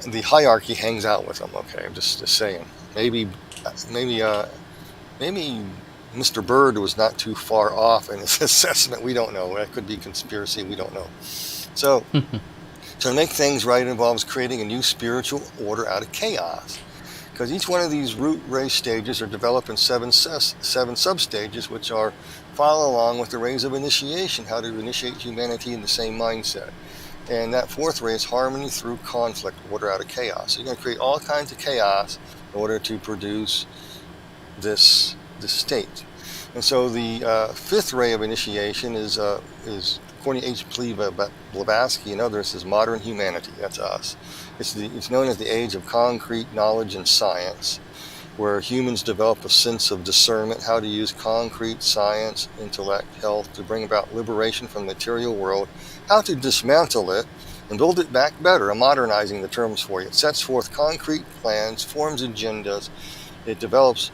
the hierarchy hangs out with them. Okay, I'm just saying. Maybe Mr. Bird was not too far off in his assessment. We don't know. That could be conspiracy. We don't know. So to make things right involves creating a new spiritual order out of chaos. Because each one of these root race stages are developed in seven sub-stages, which follow along with the rays of initiation, how to initiate humanity in the same mindset. And that fourth ray is harmony through conflict, order out of chaos. So you're going to create all kinds of chaos in order to produce this state. And so the fifth ray of initiation is according to H.P. Blavatsky and others, is modern humanity. That's us. It's known as the age of concrete knowledge and science, where humans develop a sense of discernment, how to use concrete science, intellect, health to bring about liberation from the material world, how to dismantle it and build it back better. I'm modernizing the terms for you. It sets forth concrete plans, forms agendas. It develops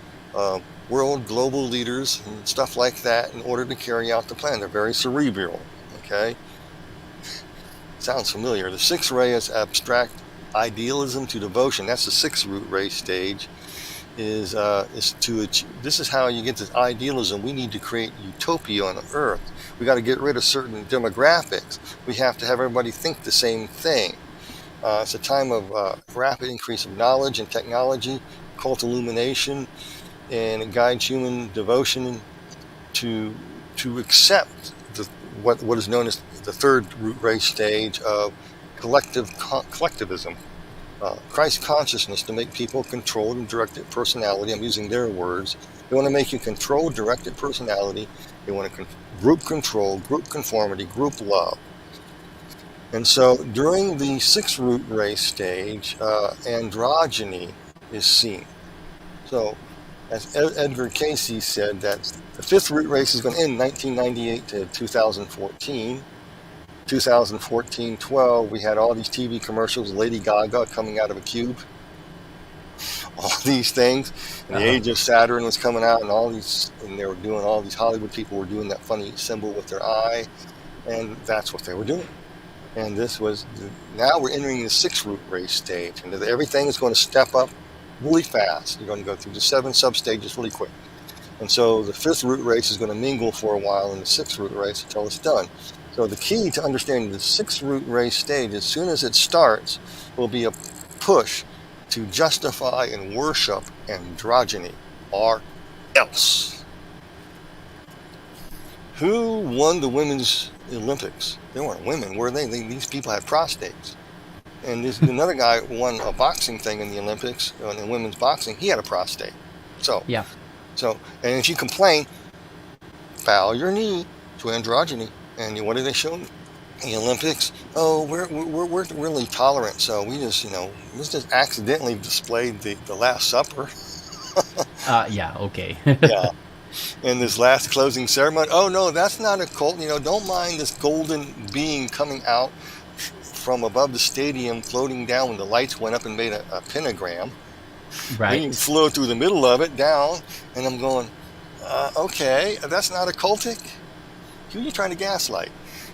world, global leaders and stuff like that in order to carry out the plan. They're very cerebral, okay? Sounds familiar. The sixth ray is abstract idealism to devotion. That's the sixth root ray stage. Is to achieve. This is how you get this idealism. We need to create utopia on earth. We got to get rid of certain demographics. We have to have everybody think the same thing. It's a time of rapid increase of knowledge and technology, occult illumination, and it guides human devotion to accept what is known as the third root race stage of collectivism. Christ consciousness, to make people controlled and directed personality. I'm using their words. They want to make you controlled, directed personality. They want to group control, group conformity, group love. And so during the sixth root race stage, androgyny is seen. So as Edgar Cayce said, that the fifth root race is going to end 1998 to 2014. 2014-12, we had all these TV commercials, Lady Gaga coming out of a cube, all these things, and the Age of Saturn was coming out, and they were doing, all these Hollywood people were doing that funny symbol with their eye, and that's what they were doing. And now we're entering the sixth root race stage, and everything is going to step up really fast. You're going to go through the 7 sub-stages really quick. And so the fifth root race is going to mingle for a while in the sixth root race until it's done. So the key to understanding the sixth root race stage, as soon as it starts, will be a push to justify and worship androgyny, or else. Who won the women's Olympics? They weren't women, were they? These people had prostates. And another guy won a boxing thing in the Olympics, in women's boxing. He had a prostate. So, yeah. So, and if you complain, bow your knee to androgyny. And what did they show in the Olympics? Oh, we're really tolerant, so we just accidentally displayed the Last Supper. Yeah, okay. Yeah. And this last closing ceremony, oh no, that's not a cult. Don't mind this golden being coming out from above the stadium, floating down when the lights went up and made a pentagram. Right. Being flew through the middle of it down, and I'm going, okay, that's not occultic. Who are you trying to gaslight?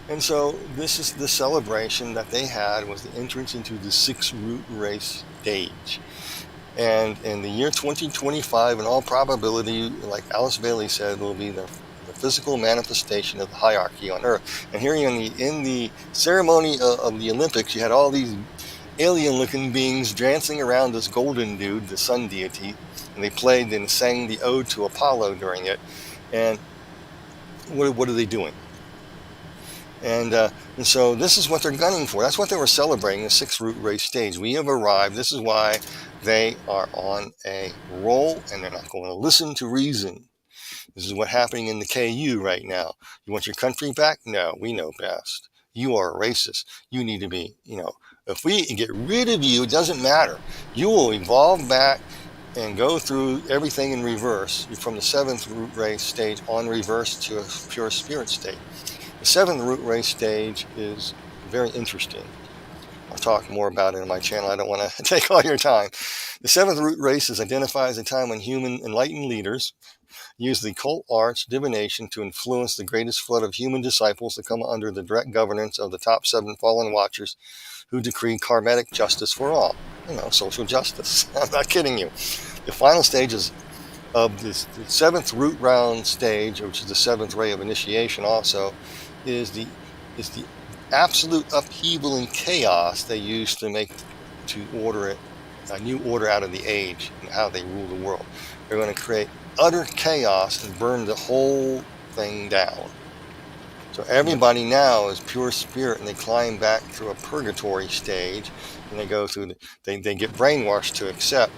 And so this is the celebration that they had, was the entrance into the sixth root race stage. And in the year 2025, in all probability, like Alice Bailey said, will be the physical manifestation of the hierarchy on Earth. And here in the ceremony of the Olympics, you had all these alien-looking beings dancing around this golden dude, the sun deity, and they played and sang the ode to Apollo during it. And what are they doing? And so this is what they're gunning for. That's what they were celebrating, the sixth root race stage. We have arrived. This is why they are on a roll, and they're not going to listen to reason. This is what's happening in the KU right now. You want your country back? No, we know best. You are a racist. You need to be, if we get rid of you, it doesn't matter. You will evolve back and go through everything in reverse from the seventh root race stage on reverse to a pure spirit state. The seventh root race stage is very interesting. I'll talk more about it on my channel. I don't want to take all your time. The seventh root race is identified as a time when human enlightened leaders use the occult arts, divination, to influence the greatest flood of human disciples to come under the direct governance of the top 7 fallen watchers who decree karmatic justice for all. Social justice. I'm not kidding you. The final stages of the seventh root round stage, which is the seventh ray of initiation also, is the absolute upheaval and chaos they use to order it, a new order out of the age and how they rule the world. They're going to create utter chaos and burn the whole thing down. So everybody now is pure spirit, and they climb back through a purgatory stage, and they go through they get brainwashed to accept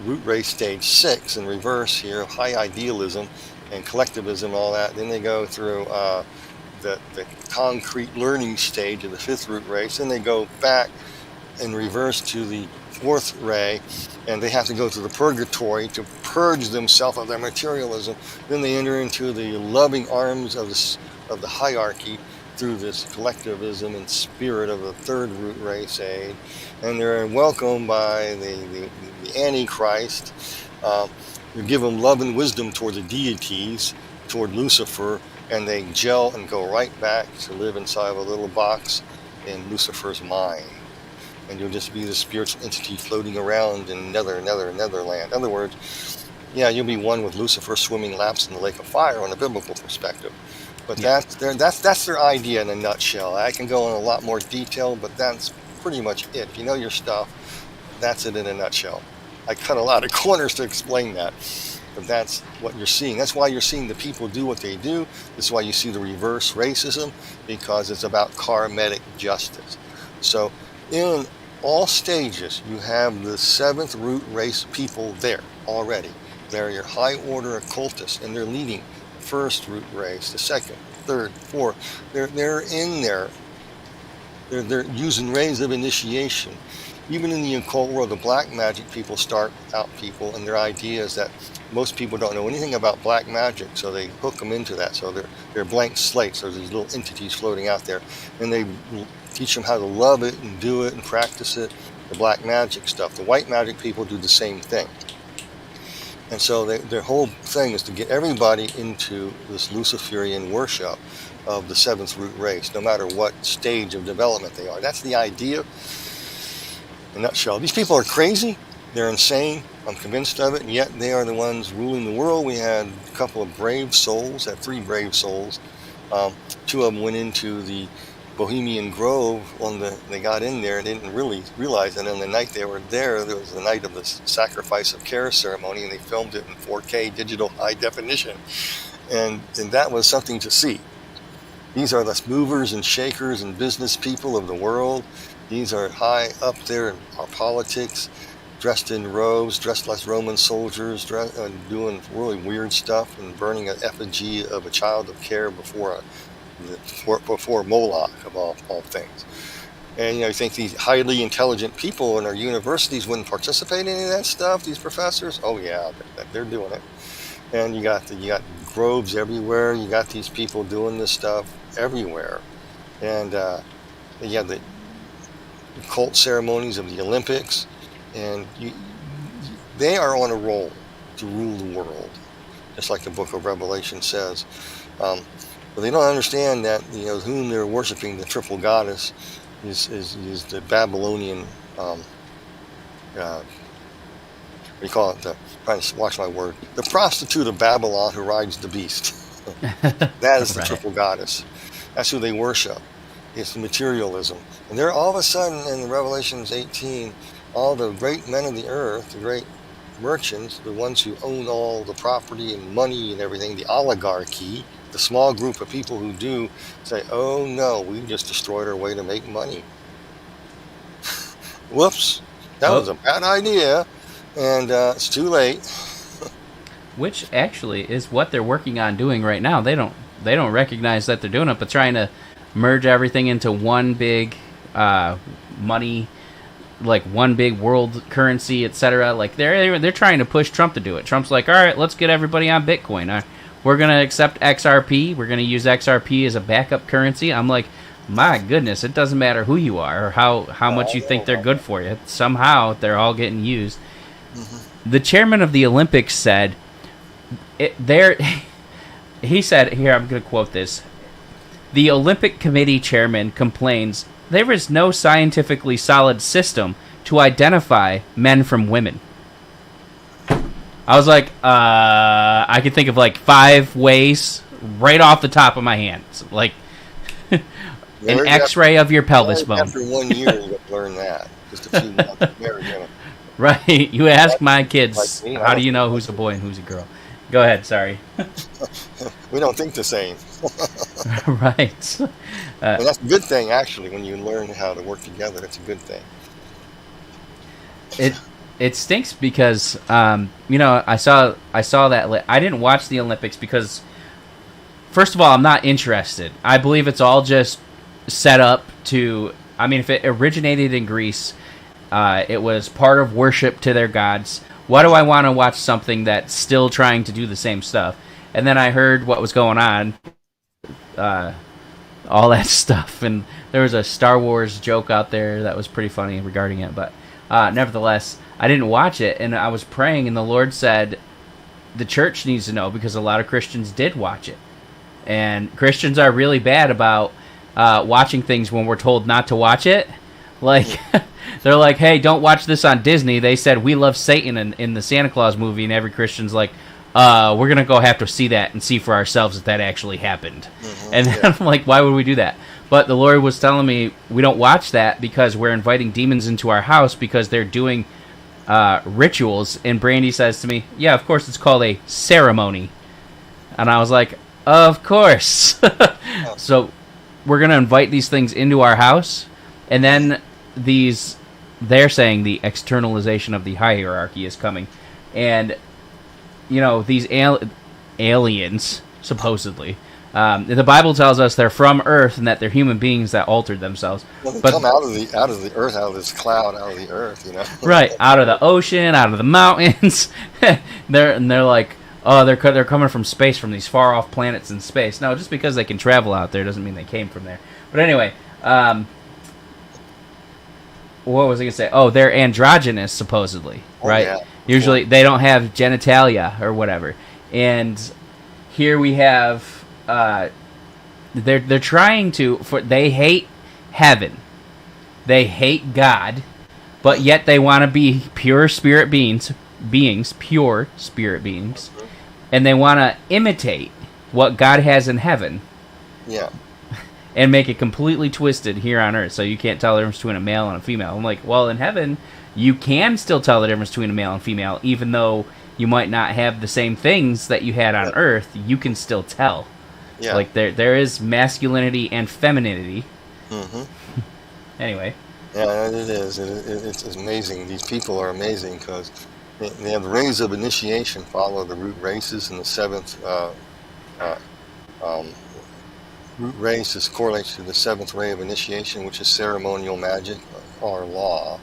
root race stage 6 in reverse here, high idealism and collectivism, all that. Then they go through the concrete learning stage of the 5th root race. Then they go back in reverse to the 4th ray, and they have to go through the purgatory to purge themselves of their materialism. Then they enter into the loving arms of the hierarchy through this collectivism and spirit of the 3rd root race age, and they're welcomed by the Antichrist. You give them love and wisdom toward the deities, toward Lucifer, and they gel and go right back to live inside of a little box in Lucifer's mind. And you'll just be the spiritual entity floating around in netherland. In other words, you'll be one with Lucifer swimming laps in the lake of fire on a biblical perspective. But that's their idea in a nutshell. I can go in a lot more detail, but that's pretty much it. If you know your stuff, that's it in a nutshell. I cut a lot of corners to explain that. But that's what you're seeing. That's why you're seeing the people do what they do. This is why you see the reverse racism, because it's about karmatic justice. So in all stages, you have the 7th root race people there already. They're your high order occultists, and they're leading the 1st root race, the 2nd, 3rd, 4th. They're in there. They're using rays of initiation. Even in the occult world, the black magic people start out people, and their idea is that most people don't know anything about black magic, so they hook them into that. So they're blank slates. There's these little entities floating out there, and they teach them how to love it and do it and practice it, the black magic stuff. The white magic people do the same thing. And so their whole thing is to get everybody into this Luciferian worship of the 7th root race, no matter what stage of development they are. That's the idea. In a nutshell, these people are crazy. They're insane. I'm convinced of it, and yet they are the ones ruling the world. We had a couple of brave souls, 3 brave souls. 2 of them went into the Bohemian Grove. They got in there and didn't really realize that on the night they were there was the night of the sacrifice of care ceremony, and they filmed it in 4K digital high definition, and that was something to see. These are the movers and shakers and business people of the world. These are high up there in our politics, dressed in robes, dressed like Roman soldiers, doing really weird stuff and burning an effigy of a child of care before Moloch, of all things. And you think these highly intelligent people in our universities wouldn't participate in any of that stuff, these professors? Oh yeah, they're doing it. And you got groves everywhere. You got these people doing this stuff everywhere. And you have the occult ceremonies of the Olympics, and they are on a roll to rule the world, just like the book of Revelation says. But they don't understand that whom they're worshiping, the triple goddess, is the Babylonian we call it trying to watch my word, the prostitute of Babylon who rides the beast. That is the Right. triple goddess. That's who they worship. It's materialism. And they're all of a sudden in Revelations 18, all the great men of the earth, the great merchants, the ones who own all the property and money and everything, the oligarchy, the small group of people who do say, oh no, we just destroyed our way to make money. Whoops, that was a bad idea, and it's too late. Which actually is what they're working on doing right now. They don't recognize that they're doing it, but trying to merge everything into one big money, like one big world currency, etc. Like they're trying to push Trump to do it. Trump's like, all right, let's get everybody on Bitcoin. We're gonna accept XRP. We're gonna use XRP as a backup currency. I'm like, my goodness, it doesn't matter who you are or how much you think they're good for you. Somehow they're all getting used. Mm-hmm. The chairman of the Olympics said, he said, here, I'm going to quote this. The Olympic Committee chairman complains, there is no scientifically solid system to identify men from women. I was like, I could think of like 5 ways right off the top of my hands. Like, an X-ray of your pelvis bone. After 1 year, you learn that. Just a few months. Right. You ask my kids, like me, how do you know who's a boy and who's a girl? Go ahead, sorry. We don't think the same. Right. And that's a good thing, actually, when you learn how to work together. It's a good thing. It stinks because, I saw that. I didn't watch the Olympics because, first of all, I'm not interested. I believe it's all just set up to, if it originated in Greece, it was part of worship to their gods. Why do I want to watch something that's still trying to do the same stuff? And then I heard what was going on, all that stuff, and there was a Star Wars joke out there that was pretty funny regarding it, but nevertheless, I didn't watch it, and I was praying, and the Lord said, the church needs to know, because a lot of Christians did watch it. And Christians are really bad about watching things when we're told not to watch it. Like, they're like, hey, don't watch this on Disney. They said, we love Satan in the Santa Claus movie, and every Christian's like, we're going to go have to see that and see for ourselves if that actually happened. Mm-hmm, and then I'm like, why would we do that? But the Lord was telling me, we don't watch that because we're inviting demons into our house because they're doing rituals. And Brandy says to me, yeah, of course it's called a ceremony. And I was like, of course. So we're going to invite these things into our house, and then they're saying the externalization of the hierarchy is coming. And, these aliens, supposedly, the Bible tells us they're from Earth and that they're human beings that altered themselves. Well, they come out of the earth, out of this cloud, out of the earth, Right, out of the ocean, out of the mountains. they're like, oh, they're coming from space, from these far off planets in space. No, just because they can travel out there doesn't mean they came from there. But anyway, what was I going to say? Oh, they're androgynous, supposedly, right? Yeah. Usually they don't have genitalia or whatever. And here we have, they're trying to, they hate heaven. They hate God, but yet they want to be pure spirit beings, pure spirit beings, and they want to imitate what God has in heaven. Yeah. And make it completely twisted here on Earth, so you can't tell the difference between a male and a female. I'm like, well, in heaven, you can still tell the difference between a male and female, even though you might not have the same things that you had on Earth. You can still tell. Yeah. Like there is masculinity and femininity. Mm-hmm. Anyway. Yeah, it is. It's amazing. These people are amazing because they have the rays of initiation follow the root races, and the seventh root race is correlates to the seventh ray of initiation, which is ceremonial magic. Our law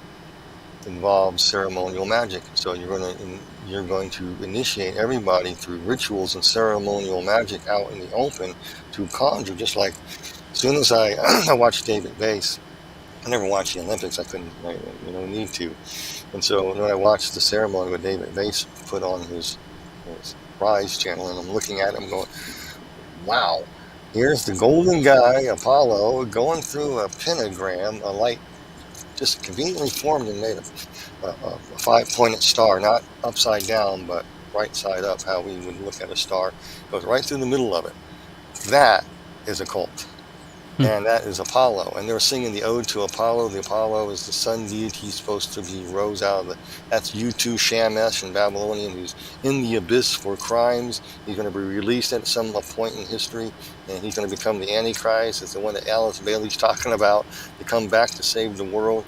involves ceremonial magic. So you're going to initiate everybody through rituals and ceremonial magic out in the open to conjure. Just like as soon as I watched David Bass, I never watched the Olympics. I couldn't, need to. And so when I watched the ceremony with David Bass put on his Rise channel, and I'm looking at him going, wow. Here's the golden guy, Apollo, going through a pentagram, a light just conveniently formed and made a five-pointed star, not upside down, but right side up, how we would look at a star. Goes right through the middle of it. That is occult. And that is Apollo. And they're singing the ode to Apollo. The Apollo is the sun deity supposed to be rose out of the... That's U2 Shamesh in Babylonian, who's in the abyss for crimes. He's going to be released at some point in history, and he's going to become the Antichrist. It's the one that Alice Bailey's talking about, to come back to save the world.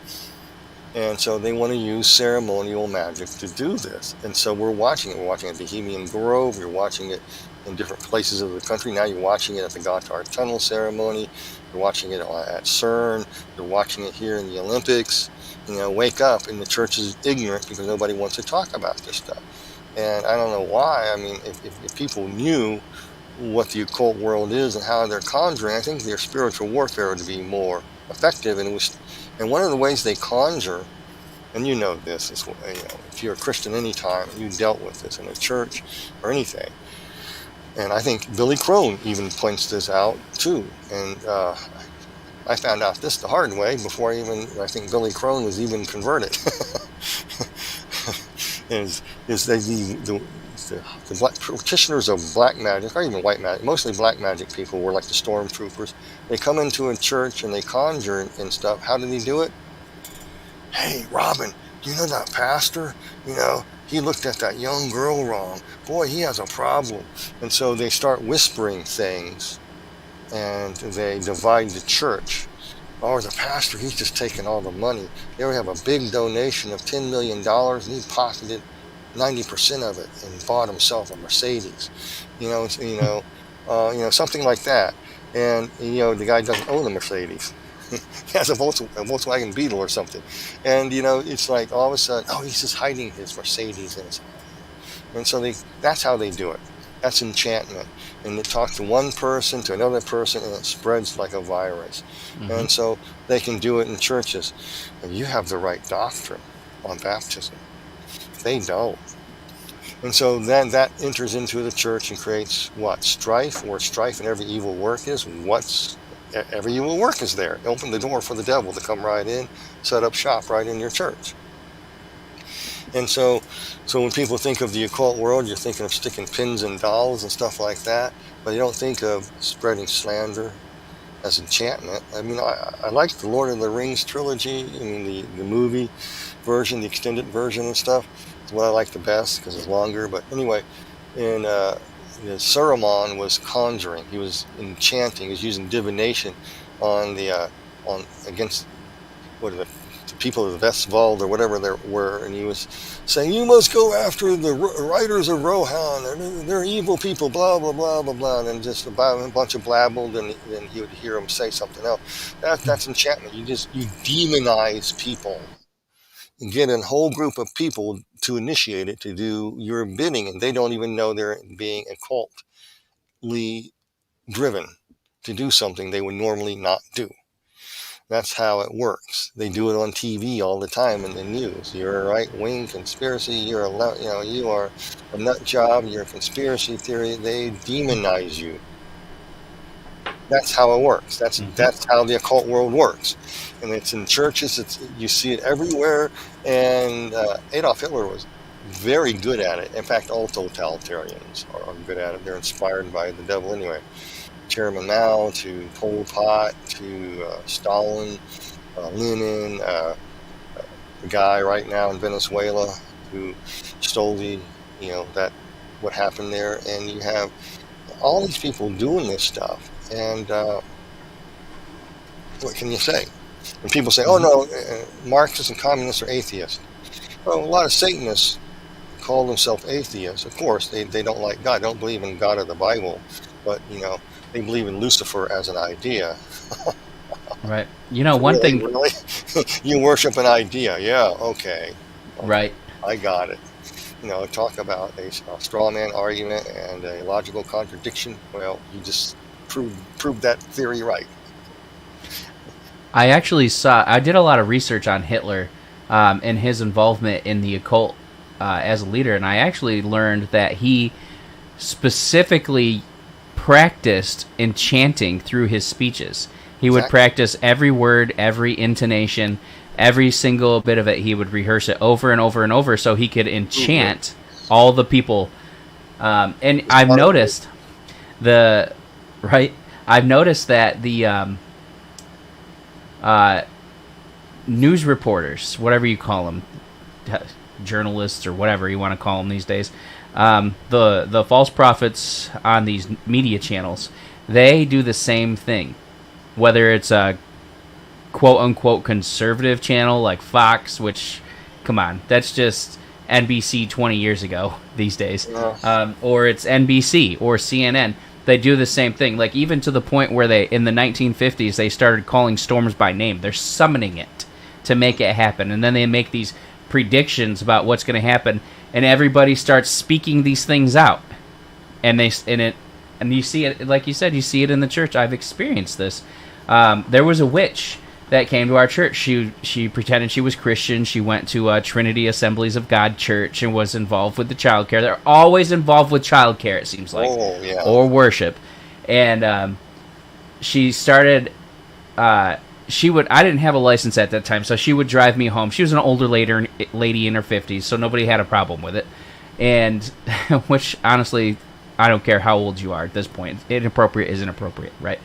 And so they want to use ceremonial magic to do this. And so we're watching it. We're watching it at Bohemian Grove. We're watching it in different places of the country. Now you're watching it at the Gotthard Tunnel ceremony. You're watching it at CERN. You're watching it here in the Olympics. Wake up. And the church is ignorant because nobody wants to talk about this stuff. And I don't know why. I mean, if people knew what the occult world is and how they're conjuring, I think their spiritual warfare would be more effective. And one of the ways they conjure, and you know this, is, if you're a Christian anytime, you dealt with this in a church or anything. And I think Billy Crone even points this out too. And I found out this the hard way before I think Billy Crone was even converted. is the black practitioners of black magic, or even white magic, mostly black magic people, were like the stormtroopers. They come into a church and they conjure and stuff. How do they do it? Hey, Robin, do you know that pastor? He looked at that young girl wrong. Boy, he has a problem. And so they start whispering things, and they divide the church. Oh, the pastor, he's just taking all the money. They would have a big donation of $10 million, and he pocketed 90% of it and bought himself a Mercedes. Something like that. And, the guy doesn't own a Mercedes. He has a Volkswagen Beetle or something. And, it's like all of a sudden, he's just hiding his Mercedes in his... And so that's how they do it. That's enchantment. And they talk to one person, to another person, and it spreads like a virus. Mm-hmm. And so they can do it in churches. And you have the right doctrine on baptism. They don't. And so then that enters into the church and creates what? Strife, where strife and every evil work is. Every evil work is there. Open the door for the devil to come right in, set up shop right in your church. And so when people think of the occult world, you're thinking of sticking pins in dolls and stuff like that, but you don't think of spreading slander as enchantment. I mean, I like the Lord of the Rings trilogy. I mean, the movie version, the extended version and stuff. It's what I like the best because it's longer. But anyway, Ceremonial was conjuring. He was enchanting. He was using divination against the people of the Vestfold or whatever they were, and he was saying, "You must go after the riders of Rohan. They're evil people." Blah blah blah blah blah, and just about a bunch of blabbled, and then he would hear him say something else. That's enchantment. You demonize people. You get a whole group of people to initiate it, to do your bidding, and they don't even know they're being occultly driven to do something they would normally not do. That's how it works. They do it on TV all the time in the news. You're a right-wing conspiracy. You are a nut job. You're a conspiracy theory. They demonize you. That's how it works. That's how the occult world works. And it's in churches. You see it everywhere. And Adolf Hitler was very good at it. In fact, all totalitarians are good at it. They're inspired by the devil anyway. Chairman Mao to Pol Pot to Stalin, Lenin, the guy right now in Venezuela who stole what happened there. And you have all these people doing this stuff. And what can you say? When people say, "Oh no, Marxists and communists are atheists," well, a lot of Satanists call themselves atheists. Of course, they don't like God, don't believe in God or the Bible, but they believe in Lucifer as an idea. Right. One thing. Really? You worship an idea. Yeah. Okay. Right. I got it. Talk about a straw man argument and a logical contradiction. Well, you just proved that theory right. I did a lot of research on Hitler and his involvement in the occult as a leader, and I actually learned that he specifically practiced enchanting through his speeches. He would practice every word, every intonation, every single bit of it, he would rehearse it over and over and over so he could enchant all the people. And I've noticed I've noticed that the news reporters, whatever you call them, journalists or whatever you want to call them these days, the false prophets on these media channels, they do the same thing. Whether it's a quote-unquote conservative channel like Fox, which, come on, that's just NBC 20 years ago these days, or it's NBC or CNN, they do the same thing. Like, even to the point where they, in the 1950s, they started calling storms by name. They're summoning it to make it happen, and then they make these predictions about what's going to happen, and everybody starts speaking these things out. And you see it, like you said, you see it in the church. I've experienced this. There was a witch that came to our church. She pretended she was Christian. She went to Trinity Assemblies of God Church and was involved with the child care. They're always involved with child care, it seems like, or worship. And she started. I didn't have a license at that time, so she would drive me home. She was an older lady in her 50s, so nobody had a problem with it. And which, honestly, I don't care how old you are at this point. Inappropriate is inappropriate, right?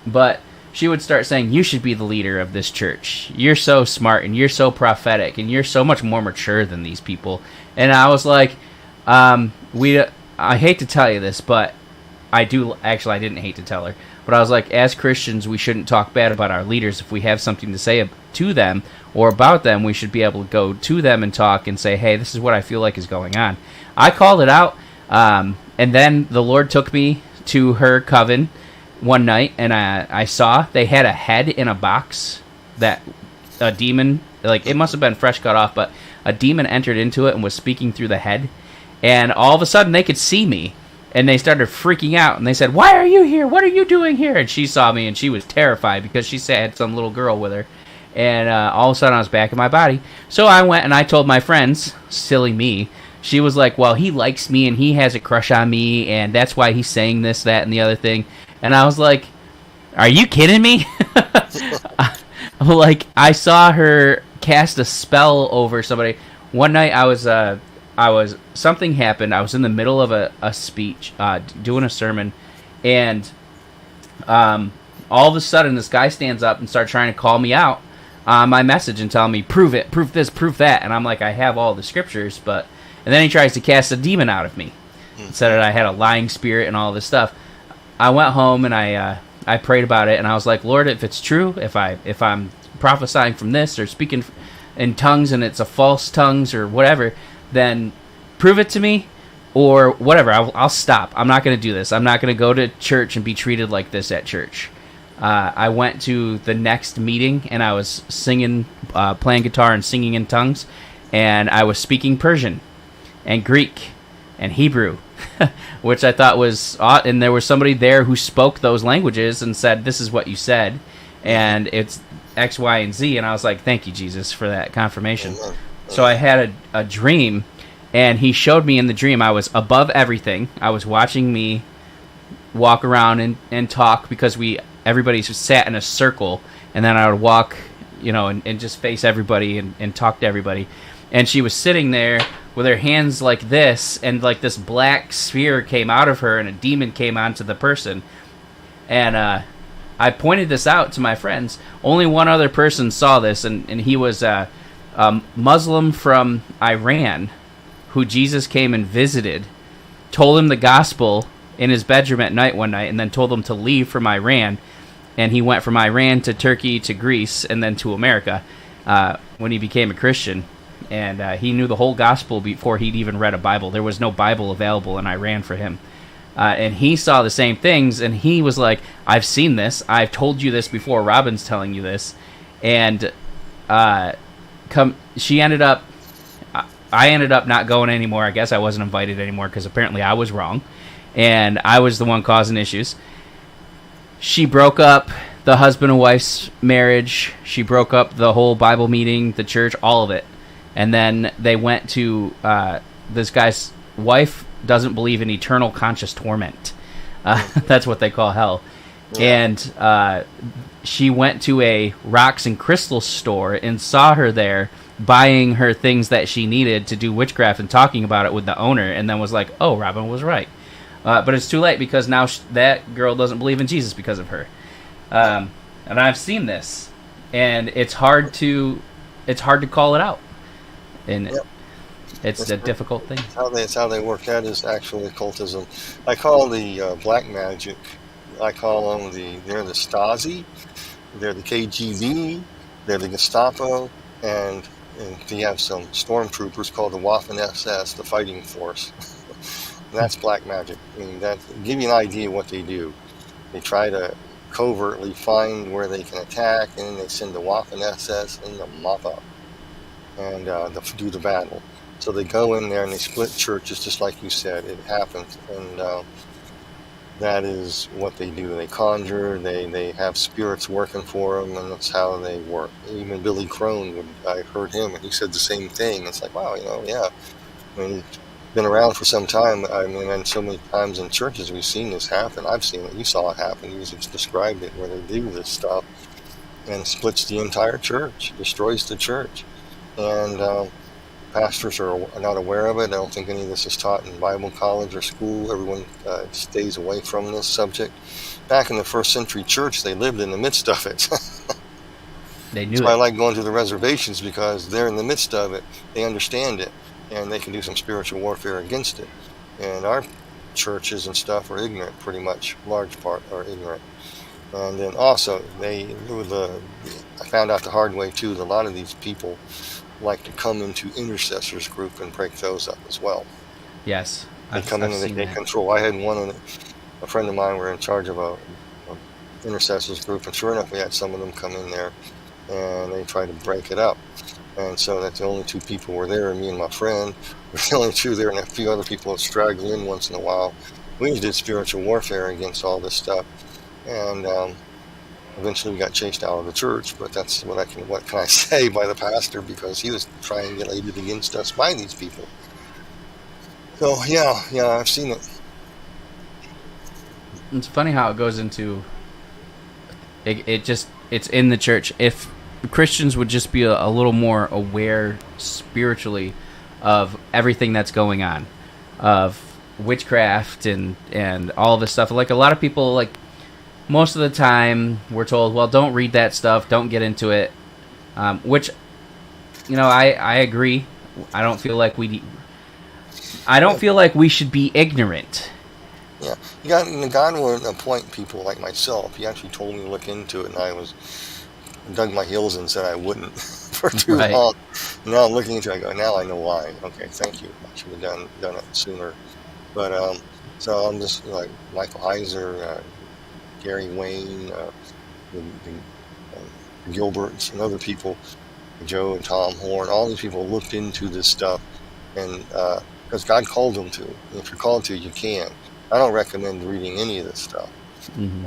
But she would start saying, you should be the leader of this church. You're so smart, and you're so prophetic, and you're so much more mature than these people. And I was like, I hate to tell you this, but I didn't hate to tell her. But I was like, as Christians, we shouldn't talk bad about our leaders. If we have something to say to them or about them, we should be able to go to them and talk and say, hey, this is what I feel like is going on. I called it out, and then the Lord took me to her coven one night, and I saw they had a head in a box that a demon, like, it must have been fresh cut off, but a demon entered into it and was speaking through the head. And all of a sudden, they could see me. And they started freaking out, and they said, why are you here? What are you doing here? And she saw me, and she was terrified because she had some little girl with her. And all of a sudden, I was back in my body. So I went and I told my friends, silly me. She was like, well, he likes me, and he has a crush on me, and that's why he's saying this, that, and the other thing. And I was like, are you kidding me? Like, I saw her cast a spell over somebody. One night, something happened. I was in the middle of a speech, doing a sermon, and all of a sudden this guy stands up and starts trying to call me out on my message and telling me, prove it, prove this, prove that. And I'm like, I have all the scriptures, and then he tries to cast a demon out of me. Said that I had a lying spirit and all this stuff. I went home and I prayed about it, and I was like, Lord, if it's true, if I'm prophesying from this or speaking in tongues and it's a false tongues or whatever, then prove it to me, or whatever. I'll stop. I'm not going to do this. I'm not going to go to church and be treated like this at church. I went to the next meeting, and I was singing, playing guitar and singing in tongues, and I was speaking Persian and Greek and Hebrew, which I thought was odd. And there was somebody there who spoke those languages and said, this is what you said, and it's X, Y, and Z. And I was like, thank you, Jesus, for that confirmation. So I had a dream, and he showed me in the dream I was above everything. I was watching me walk around and talk, because everybody just sat in a circle, and then I would walk, and just face everybody and talk to everybody. And she was sitting there with her hands like this, and like this black sphere came out of her, and a demon came onto the person. And I pointed this out to my friends. Only one other person saw this, and he was a Muslim from Iran who Jesus came and visited, told him the gospel in his bedroom at night one night, and then told him to leave from Iran. And he went from Iran to Turkey to Greece and then to America when he became a Christian. And he knew the whole gospel before he'd even read a Bible. There was no Bible available in Iran for him. And he saw the same things, and he was like, I've seen this. I've told you this before. Robin's telling you this. And I ended up not going anymore. I guess I wasn't invited anymore because apparently I was wrong, and I was the one causing issues. She broke up the husband and wife's marriage. She broke up the whole Bible meeting, the church, all of it. And then they went to this guy's wife doesn't believe in eternal conscious torment. That's what they call hell. Yeah. And she went to a rocks and crystal store and saw her there buying her things that she needed to do witchcraft and talking about it with the owner, and then was like, oh, Robin was right. But it's too late, because now that girl doesn't believe in Jesus because of her. And I've seen this, and it's hard to call it out, and it's a difficult thing. It's how they work. That is actually occultism. I call the black magic, I call them they're the Stasi, they're the KGB, they're the Gestapo, and you have some stormtroopers called the Waffen-SS, the fighting force. That's black magic. I mean, that give you an idea of what they do. They try to covertly find where they can attack, and then they send the Waffen-SS in to mop up and do the battle. So they go in there and they split churches, just like you said. It happens, and that is what they do. They conjure, they have spirits working for them, and that's how they work. Even Billy Crone, I heard him, and he said the same thing. It's like, wow, yeah. I mean, he's been around for some time. I mean, and so many times in churches we've seen this happen. I've seen it. You saw it happen. You just described it, where they do this stuff and splits the entire church, destroys the church. And pastors are not aware of it. I don't think any of this is taught in Bible college or school. Everyone stays away from this subject. Back in the first century church, they lived in the midst of it. They knew That's it. why I like going to the reservations, because they're in the midst of it. They understand it, and they can do some spiritual warfare against it. And our churches and stuff are ignorant, pretty much. Large part are ignorant. And then also, I found out the hard way too, that a lot of these people like to come into intercessors group and break those up as well. Yes. They come in and they take control. I had a friend of mine were in charge of a intercessors group, and sure enough, we had some of them come in there and they tried to break it up. And so that's the only two people were there, me and my friend. We're the only two there, and a few other people would straggle in once in a while. We just did spiritual warfare against all this stuff. And eventually we got chased out of the church, but that's what can I say by the pastor, because he was triangulated against us by these people. So yeah, I've seen it. It's funny how it goes into it's in the church. If Christians would just be a little more aware spiritually of everything that's going on, of witchcraft and all this stuff. Like, a lot of people, like, most of the time we're told, well, don't read that stuff, don't get into it, which, I agree. I don't feel like we should be ignorant. Yeah, God will appoint people like myself. He actually told me to look into it, and I dug my heels and said I wouldn't for too long. Now I'm looking into it, I go, now I know why. Okay, thank you. I should have done it sooner. But so I'm just like Michael Heiser, Gary Wayne, the Gilberts, and other people, Joe and Tom Horn. All these people looked into this stuff, and because God called them to. And if you're called to, you can. I don't recommend reading any of this stuff. Mm-hmm.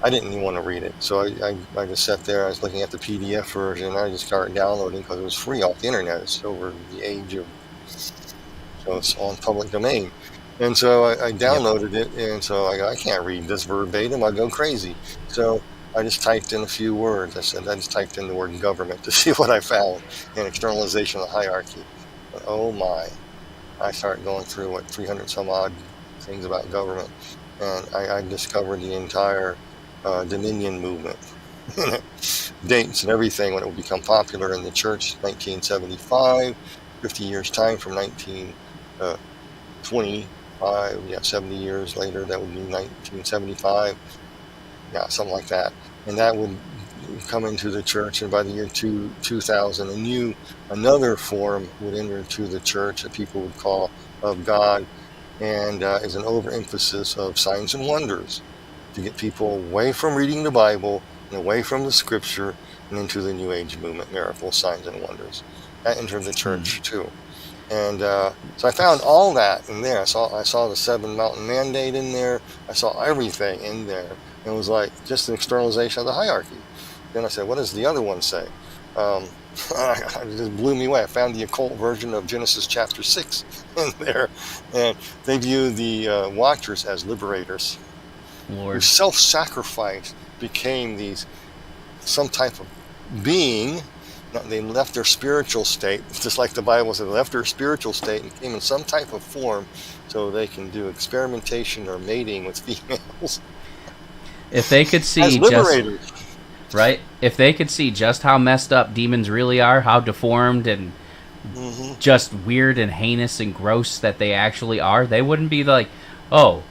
I didn't even want to read it, so I just sat there. I was looking at the PDF version, and I just started downloading because it was free off the internet. It's over the age of, so it's on public domain. And so I downloaded it, and so I can't read this verbatim. I go crazy. So I just typed in a few words. I just typed in the word government to see what I found, and externalization of the hierarchy. But, oh my. I started going through, 300 some odd things about government, and I discovered the entire Dominion movement, dates and everything when it would become popular in the church. 1975, 50 years time from 1925, 70 years later, that would be 1975, something like that. And that would come into the church, and by the year 2000, another form would enter into the church that people would call of God, and is an overemphasis of signs and wonders, to get people away from reading the Bible and away from the Scripture and into the New Age movement, miracles, signs, and wonders. That entered the church too. And so I found all that in there. I saw the 7 Mountain Mandate in there. I saw everything in there. And it was like just an externalization of the hierarchy. Then I said, what does the other one say? It just blew me away. I found the occult version of Genesis chapter 6 in there. And they view the Watchers as liberators. Lord. Who self-sacrificed, became these some type of being. They left their spiritual state, just like the Bible said, they left their spiritual state and came in some type of form so they can do experimentation or mating with females. If they could see As liberators. Right? If they could see just how messed up demons really are, how deformed and just weird and heinous and gross that they actually are, they wouldn't be like, oh,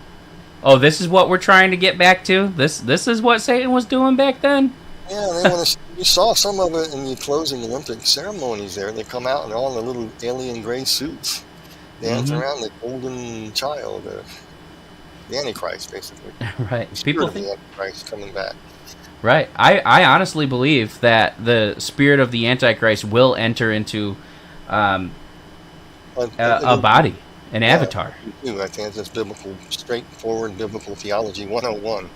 this is what we're trying to get back to? This is what Satan was doing back then? Yeah, they want to. You saw some of it in the closing Olympic ceremonies there. They come out and they're all in the little alien gray suits, dancing around the golden child, the Antichrist, basically. Right. People think the Antichrist coming back. Right. I honestly believe that the spirit of the Antichrist will enter into a body, an avatar. I think that's biblical, straightforward biblical theology 101.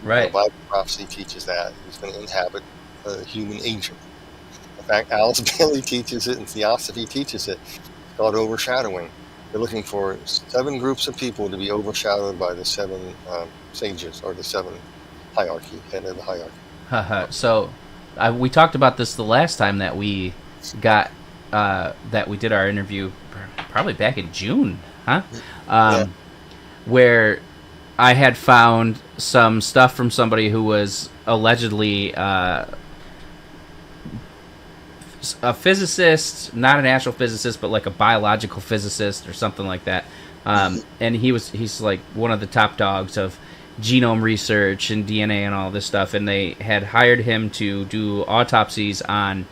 Right. The Bible prophecy teaches that he's going to inhabit a human agent. In fact, Alice Bailey teaches it, and Theosophy teaches it. It's called overshadowing. They're looking for 7 groups of people to be overshadowed by the 7 sages, or the 7 hierarchy, head of the hierarchy. So, we talked about this the last time that we got that we did our interview, probably back in June, where I had found some stuff from somebody who was allegedly a physicist, not an actual physicist, but like a biological physicist or something like that. And he's like one of the top dogs of genome research and DNA and all this stuff. And they had hired him to do autopsies on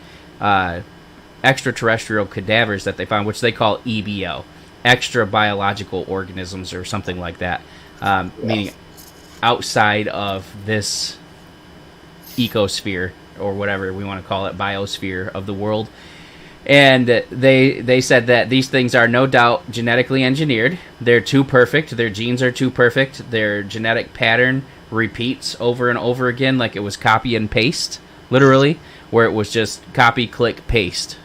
extraterrestrial cadavers that they found, which they call EBO, extra biological organisms or something like that. Meaning outside of this ecosphere, or whatever we want to call it, biosphere of the world. And they said that these things are no doubt genetically engineered. They're too perfect. Their genes are too perfect. Their genetic pattern repeats over and over again, like it was copy and paste, literally, where it was just copy, click, paste,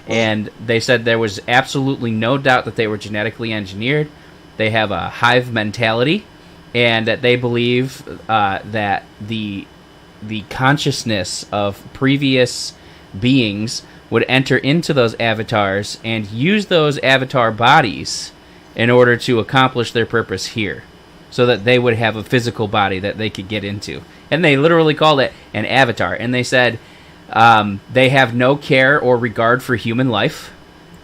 And they said there was absolutely no doubt that they were genetically engineered. They have a hive mentality, and that they believe that the consciousness of previous beings would enter into those avatars and use those avatar bodies in order to accomplish their purpose here, so that they would have a physical body that they could get into. And they literally called it an avatar. And they said they have no care or regard for human life,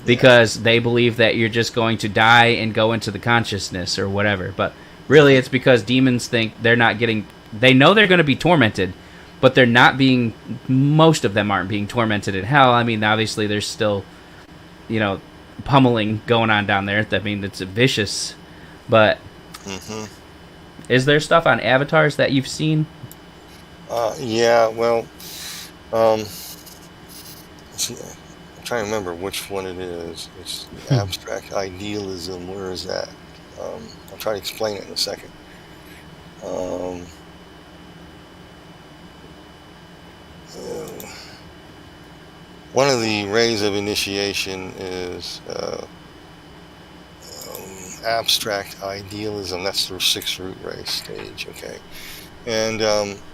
because they believe that you're just going to die and go into the consciousness or whatever. But really, it's because demons think they know they're going to be tormented, but they're not being, most of them aren't being tormented in hell. I mean, obviously there's still, pummeling going on down there. I mean, it's vicious. But is there stuff on avatars that you've seen? Yeah, well, I'm trying to remember which one it is. It's abstract idealism. Where is that? I'll try to explain it in a second. One of the rays of initiation is abstract idealism. That's the 6th root ray stage, okay? And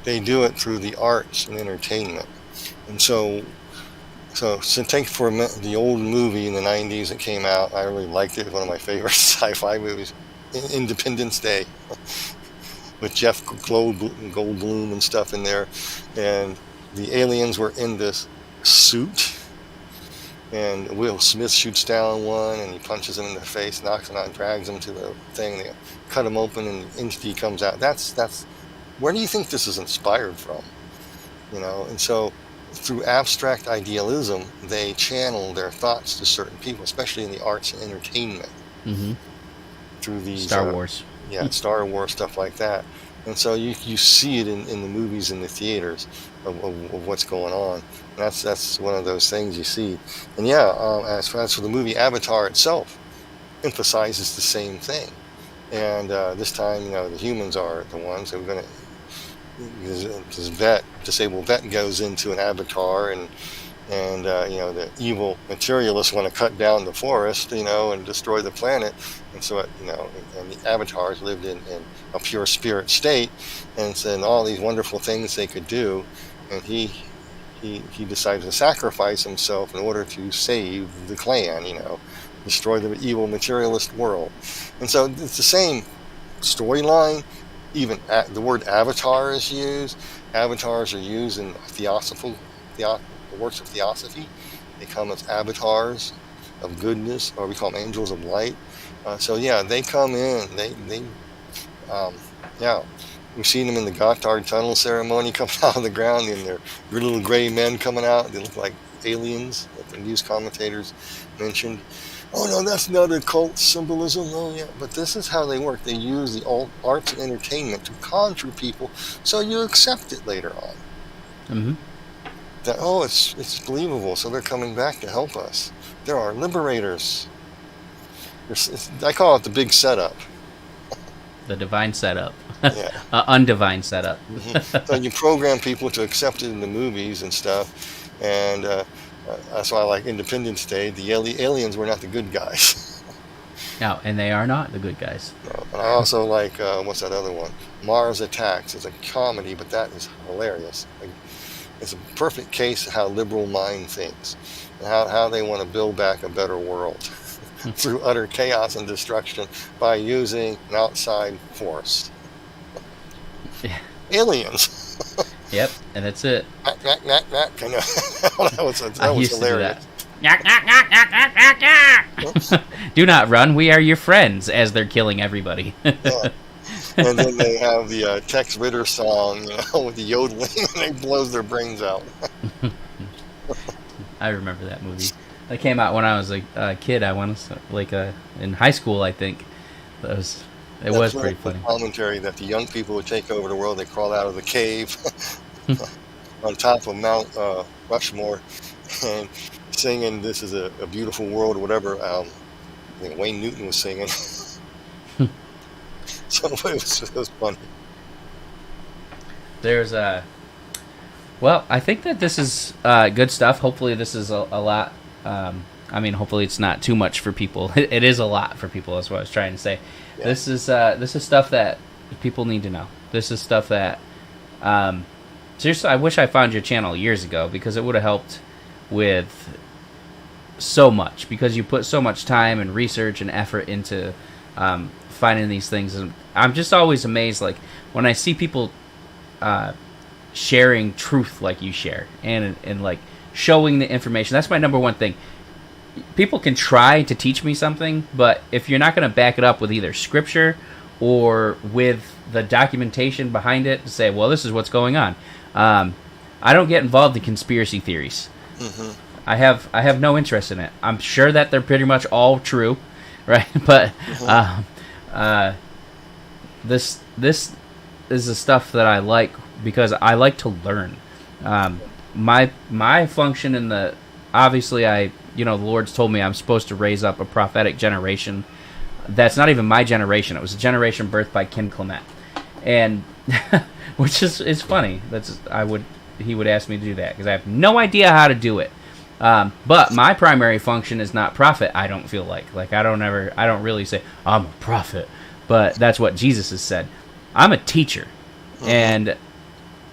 they do it through the arts and entertainment. And so take for a minute the old movie in the 90s that came out. I really liked it. It was one of my favorite sci-fi movies, Independence Day, with Jeff Goldblum and stuff in there. And the aliens were in this suit, and Will Smith shoots down one, and he punches him in the face, knocks him out, and drags him to the thing. They cut him open, and the entity comes out. That's where do you think this is inspired from? And so through abstract idealism, they channel their thoughts to certain people, especially in the arts and entertainment. Through these Star Wars. Star Wars, stuff like that. And so you see it in the movies and the theaters of what's going on. And that's one of those things you see. And as for the movie, Avatar itself emphasizes the same thing. And this time, the humans are the ones that are going to. This disabled vet goes into an avatar, and And the evil materialists want to cut down the forest, and destroy the planet. And so, and the avatars lived in a pure spirit state, and said all these wonderful things they could do. And he decided to sacrifice himself in order to save the clan, destroy the evil materialist world. And so it's the same storyline. Even the word avatar is used. Avatars are used in the works of Theosophy. They come as avatars of goodness, or we call them angels of light. They come in. We've seen them in the Gotthard Tunnel ceremony coming out of the ground, and they're little gray men coming out. They look like aliens, like the news commentators mentioned. Oh no, that's not occult symbolism. Oh yeah, but this is how they work. They use the arts and entertainment to conjure people, so you accept it later on. Mm-hmm. That it's believable. So they're coming back to help us. There are liberators. I call it the big setup. The divine setup. Yeah. Undivine setup. Mm-hmm. So you program people to accept it in the movies and stuff, and that's why I like Independence Day. The aliens were not the good guys. No, and they are not the good guys. No. And I also like, what's that other one? Mars Attacks. It's a comedy, but that is hilarious. It's a perfect case of how liberal mind thinks, and how they want to build back a better world through utter chaos and destruction by using an outside force. Yeah. Aliens. Yep, and that's it. That was hilarious. Do not run, we are your friends, as they're killing everybody. Yeah. And then they have the Tex Ritter song, with the yodeling, and it blows their brains out. I remember that movie. That came out when I was a kid. I want to in high school, I think. It was pretty funny. Commentary that the young people would take over the world. They crawl out of the cave on top of Mount Rushmore and singing "This is a beautiful world" or whatever. I think Wayne Newton was singing. So it was funny. There's well, I think that this is good stuff. Hopefully this is a lot. Hopefully it's not too much for people. It is a lot for people. That's what I was trying to say. Yeah. This is stuff that people need to know. This is stuff that seriously, I wish I found your channel years ago, because it would have helped with so much, because you put so much time and research and effort into finding these things. And I'm just always amazed, like, when I see people sharing truth like you share, and like showing the information. That's my number one thing. People can try to teach me something, but if you're not going to back it up with either scripture or with the documentation behind it to say, well, this is what's going on, I don't get involved in conspiracy theories. Mm-hmm. I have no interest in it. I'm sure that they're pretty much all true, right? But this is the stuff that I like, because I like to learn. My function in the, obviously the Lord's told me I'm supposed to raise up a prophetic generation. That's not even my generation. It was a generation birthed by Kim Clement, and which is funny. He would ask me to do that, because I have no idea how to do it. But my primary function is not prophet. I don't feel like I don't really say I'm a prophet, but that's what Jesus has said. I'm a teacher, and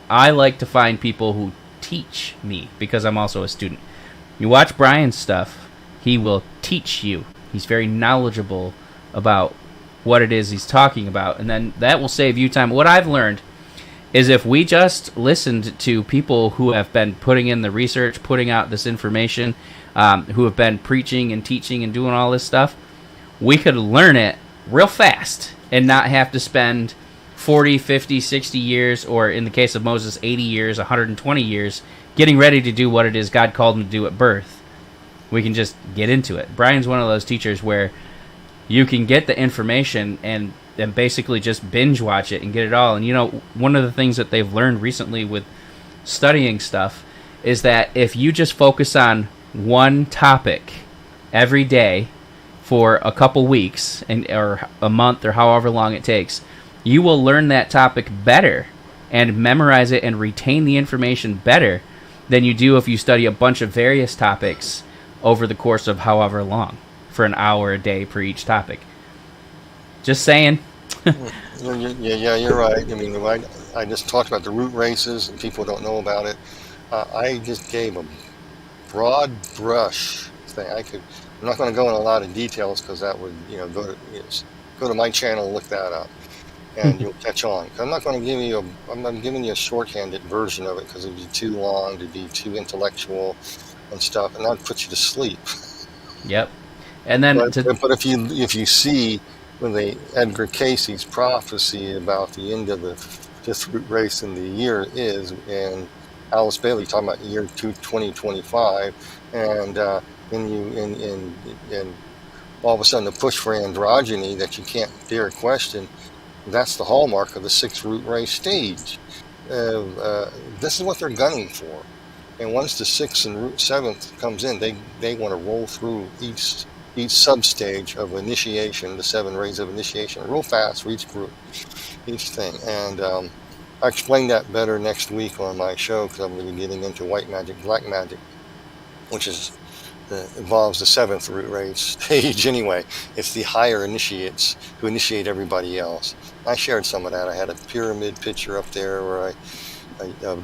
I like to find people who teach me, because I'm also a student. You watch Brian's stuff, he will teach you. He's very knowledgeable about what it is he's talking about, and then that will save you time. What I've learned is, if we just listened to people who have been putting in the research, putting out this information, who have been preaching and teaching and doing all this stuff, we could learn it real fast and not have to spend 40, 50, 60 years, or in the case of Moses, 80 years, 120 years, getting ready to do what it is God called him to do at birth. We can just get into it. Brian's one of those teachers where you can get the information and basically just binge watch it and get it all. And one of the things that they've learned recently with studying stuff is that if you just focus on one topic every day for a couple weeks or a month or however long it takes, you will learn that topic better and memorize it and retain the information better than you do if you study a bunch of various topics over the course of however long, for an hour a day per each topic. Just saying. Yeah, you're right. I mean, I just talked about the root races, and people don't know about it. I just gave a broad brush thing. I'm not going to go in a lot of details because that would, go to my channel and look that up, and you'll catch on. I'm not going to give you I'm giving you a shorthanded version of it because it'd be too long, to be too intellectual and stuff, and that'd put you to sleep. Yep. And then, but if you see when Edgar Casey's prophecy about the end of the fifth root race in the year is, and Alice Bailey talking about year 2025, and all of a sudden the push for androgyny that you can't dare question, that's the hallmark of the sixth root race stage. This is what they're gunning for. And once the sixth and seventh comes in, they want to roll through each sub-stage of initiation, the 7 rays of initiation, real fast for each group, each thing. And I explain that better next week on my show, because I'm going to be getting into white magic, black magic, which involves the 7th root race stage anyway. It's the higher initiates who initiate everybody else. I shared some of that. I had a pyramid picture up there where I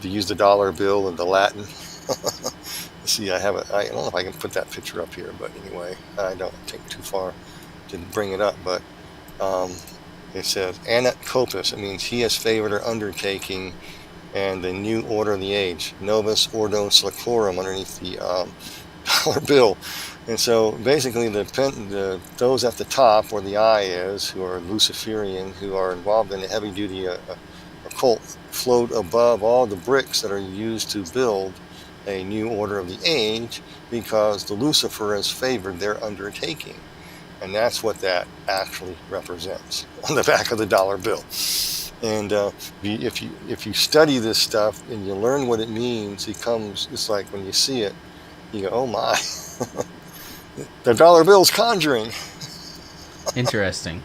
used the dollar bill and the Latin. See, I don't know if I can put that picture up here, but anyway, I don't take too far to bring it up. But it says, Anat Copus. It means he has favored our undertaking and the new order of the age. Novus Ordo Seclorum underneath the dollar bill. And so basically those at the top where the eye is, who are Luciferian, who are involved in the heavy duty occult, float above all the bricks that are used to build a new order of the age, because the Lucifer has favored their undertaking. And that's what that actually represents on the back of the dollar bill. And if you study this stuff and you learn what it means, it's like when you see it, you go, oh my, the dollar bill's conjuring. Interesting.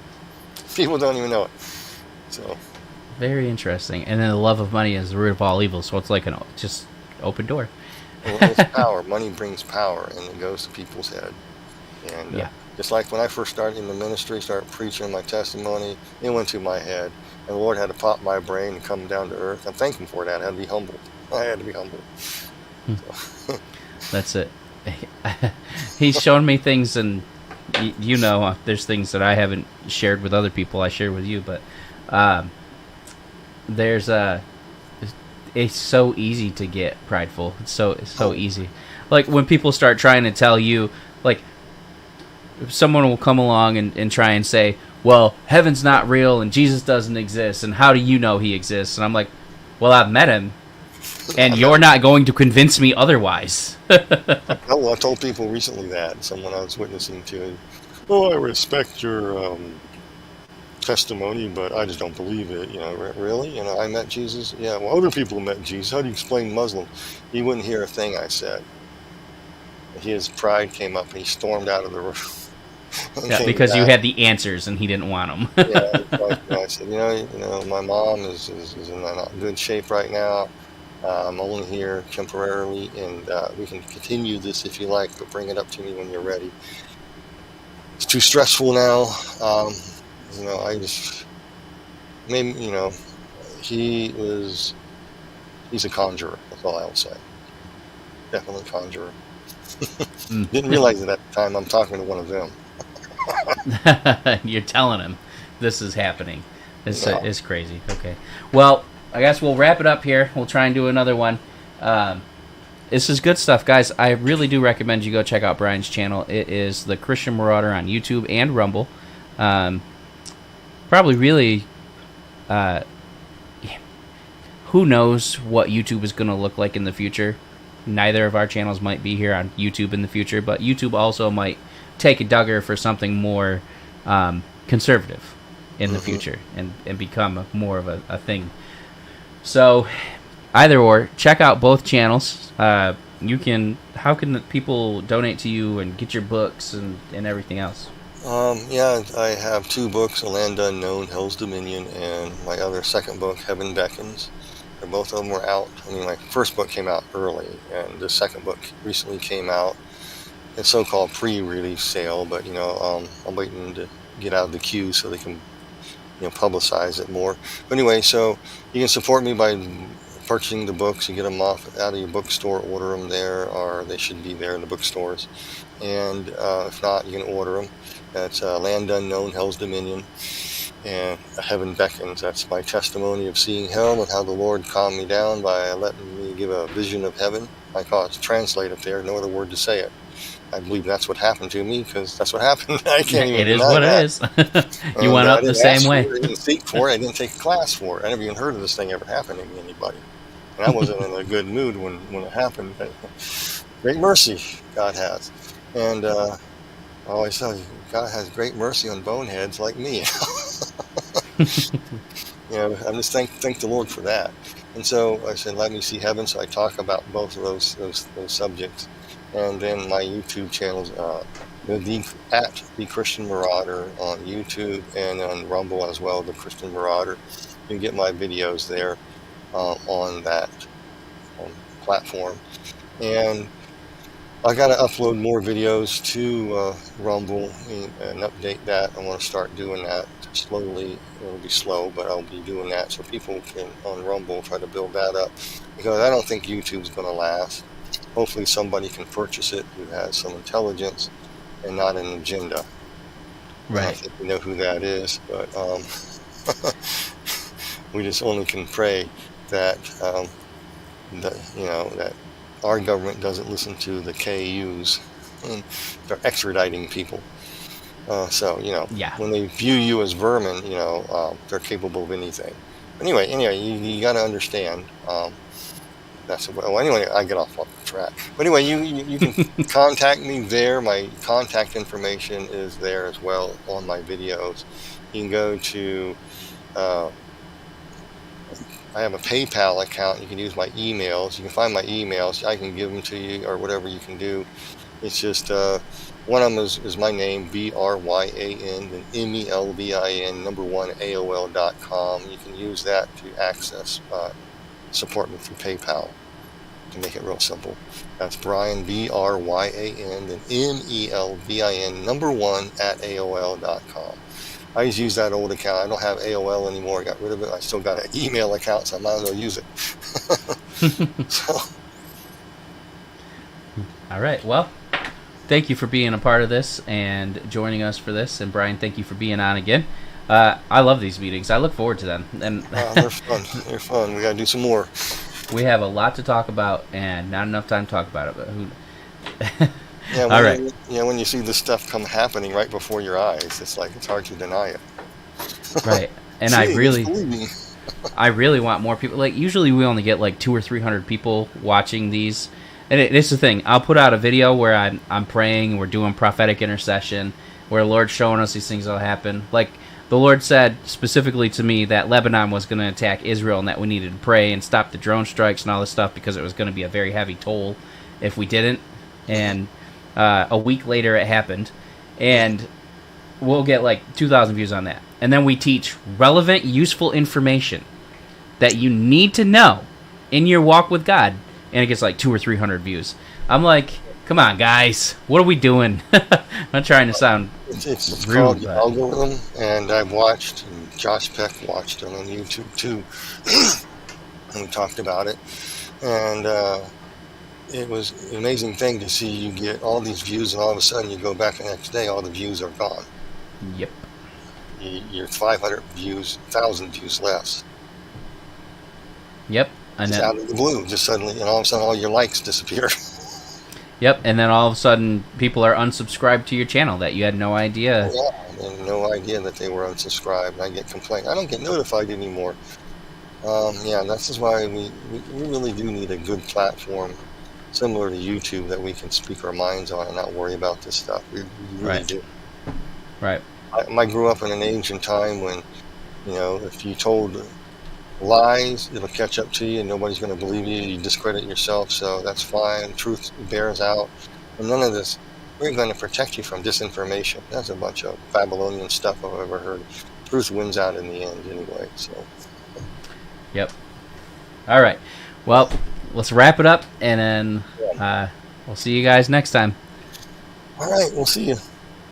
People don't even know it. So very interesting. And then the love of money is the root of all evil, so it's like just open door. Well, it's power. Money brings power, and it goes to people's head. And just like when I first started in the ministry, started preaching my testimony, it went to my head. And the Lord had to pop my brain and come down to earth. I'm thankful for that. I had to be humbled. So. That's it. He's shown me things, and there's things that I haven't shared with other people. I share with you, but it's so easy to get prideful. It's so easy. Like when people start trying to tell you, like someone will come along and try and say, well, heaven's not real and Jesus doesn't exist, and how do you know he exists? And I'm like, well, I've met him, and you're not going to convince me otherwise. I told people recently that, someone I was witnessing to, I respect your testimony, but I just don't believe it. Really? I met Jesus? Yeah, well, other people met Jesus. How do you explain Muslim? He wouldn't hear a thing I said. His pride came up and he stormed out of the room. Yeah, because you had the answers and he didn't want them. I said, my mom is in not good shape right now. I'm only here temporarily, and we can continue this if you like, but bring it up to me when you're ready. It's too stressful now. I just, maybe, he's a conjurer. That's all I'll say. Definitely conjurer. Didn't realize it at the time. I'm talking to one of them. You're telling him this is happening. It's crazy. Okay. Well, I guess we'll wrap it up here. We'll try and do another one. This is good stuff, guys. I really do recommend you go check out Brian's channel. It is The Christian Marauder on YouTube and Rumble. Probably really... who knows what YouTube is going to look like in the future. Neither of our channels might be here on YouTube in the future, but YouTube also might take a Duggar for something more conservative in the future and become more of a thing. So, either or, check out both channels. How can people donate to you and get your books and everything else? I have 2 books, A Land Unknown, Hell's Dominion, and my other second book, Heaven Beckons. Both of them were out. I mean, my first book came out early, and the second book recently came out. It's so-called pre-release sale, but I'm waiting to get out of the queue so they can publicize it more. But anyway, so you can support me by purchasing the books. You get them out of your bookstore, order them there, or they should be there in the bookstores. And if not, you can order them. That's Land Unknown, Hell's Dominion, and Heaven Beckons. That's my testimony of seeing hell and how the Lord calmed me down by letting me give a vision of heaven. I call it to translate it there, no other word to say it. I believe that's what happened to me, because that's what happened. I can't even deny that. It is what it is. You went up the same way. I didn't seek for it. I didn't take a class for it. I never even heard of this thing ever happening to anybody. And I wasn't in a good mood when it happened. But great mercy God has. And I always tell you, God has great mercy on boneheads like me. I just thank the Lord for that. And so I said, let me see heaven. So I talk about both of those subjects. And then my YouTube channels, at The Christian Marauder on YouTube, and on Rumble as well, The Christian Marauder. You can get my videos there on that platform. And I got to upload more videos to Rumble and update that. I want to start doing that slowly. It'll be slow, but I'll be doing that so people can, on Rumble, try to build that up. Because I don't think YouTube's going to last. Hopefully somebody can purchase it who has some intelligence and not an agenda. Right. And I think we know who that is, but we just only can pray that that our government doesn't listen to the KUs. They're extraditing people. When they view you as vermin, they're capable of anything. Anyway, you got to understand. Anyway, I get off the track. But anyway, you can contact me there. My contact information is there as well on my videos. You can go to, I have a PayPal account. You can use my emails. You can find my emails. I can give them to you, or whatever you can do. It's just, one of them is my name, BRYAN, then MELVIN, number 1, AOL.com. You can use that to access support me through PayPal, to make it real simple. That's Brian, BRYAN, then MELVIN, number 1, at AOL.com. I just use that old account. I don't have AOL anymore. I got rid of it. I still got an email account, so I might as well use it. All right. Well, thank you for being a part of this and joining us for this. And Brian, thank you for being on again. I love these meetings. I look forward to them. And they're fun. They're fun. We got to do some more. We have a lot to talk about, and not enough time to talk about it. But all right. When you see this stuff come happening right before your eyes, it's hard to deny it. Right. And I really want more people. Usually we only get 200 or 300 people watching these. And it's the thing. I'll put out a video where I'm praying and we're doing prophetic intercession, where the Lord's showing us these things that'll happen. The Lord said specifically to me that Lebanon was going to attack Israel and that we needed to pray and stop the drone strikes and all this stuff because it was going to be a very heavy toll if we didn't. And a week later it happened. And we'll get 2,000 views on that. And then we teach relevant, useful information that you need to know in your walk with God. And it gets 200 or 300 views. I'm like, come on, guys. What are we doing? I'm not trying to sound It's rude, called the algorithm, and I've watched, and Josh Peck watched it on YouTube too, and we talked about it. And it was an amazing thing to see you get all these views, and all of a sudden you go back the next day, all the views are gone. Yep. You're 500 views, 1,000 views less. Yep. It's out of the blue, just suddenly, and all of a sudden all your likes disappear. Yep, and then all of a sudden people are unsubscribed to your channel that you had no idea. Yeah, and no idea that they were unsubscribed. And I get complaints. I don't get notified anymore. This is why we really do need a good platform similar to YouTube that we can speak our minds on and not worry about this stuff. We really do. Right. I grew up in an ancient time when, if you told lies, it'll catch up to you and nobody's going to believe you. You discredit yourself, so that's fine. Truth bears out. And none of this, we're going to protect you from disinformation. That's a bunch of Babylonian stuff I've ever heard. Truth wins out in the end anyway. So. Yep. All right. Well, let's wrap it up, and then we'll see you guys next time. All right, we'll see you.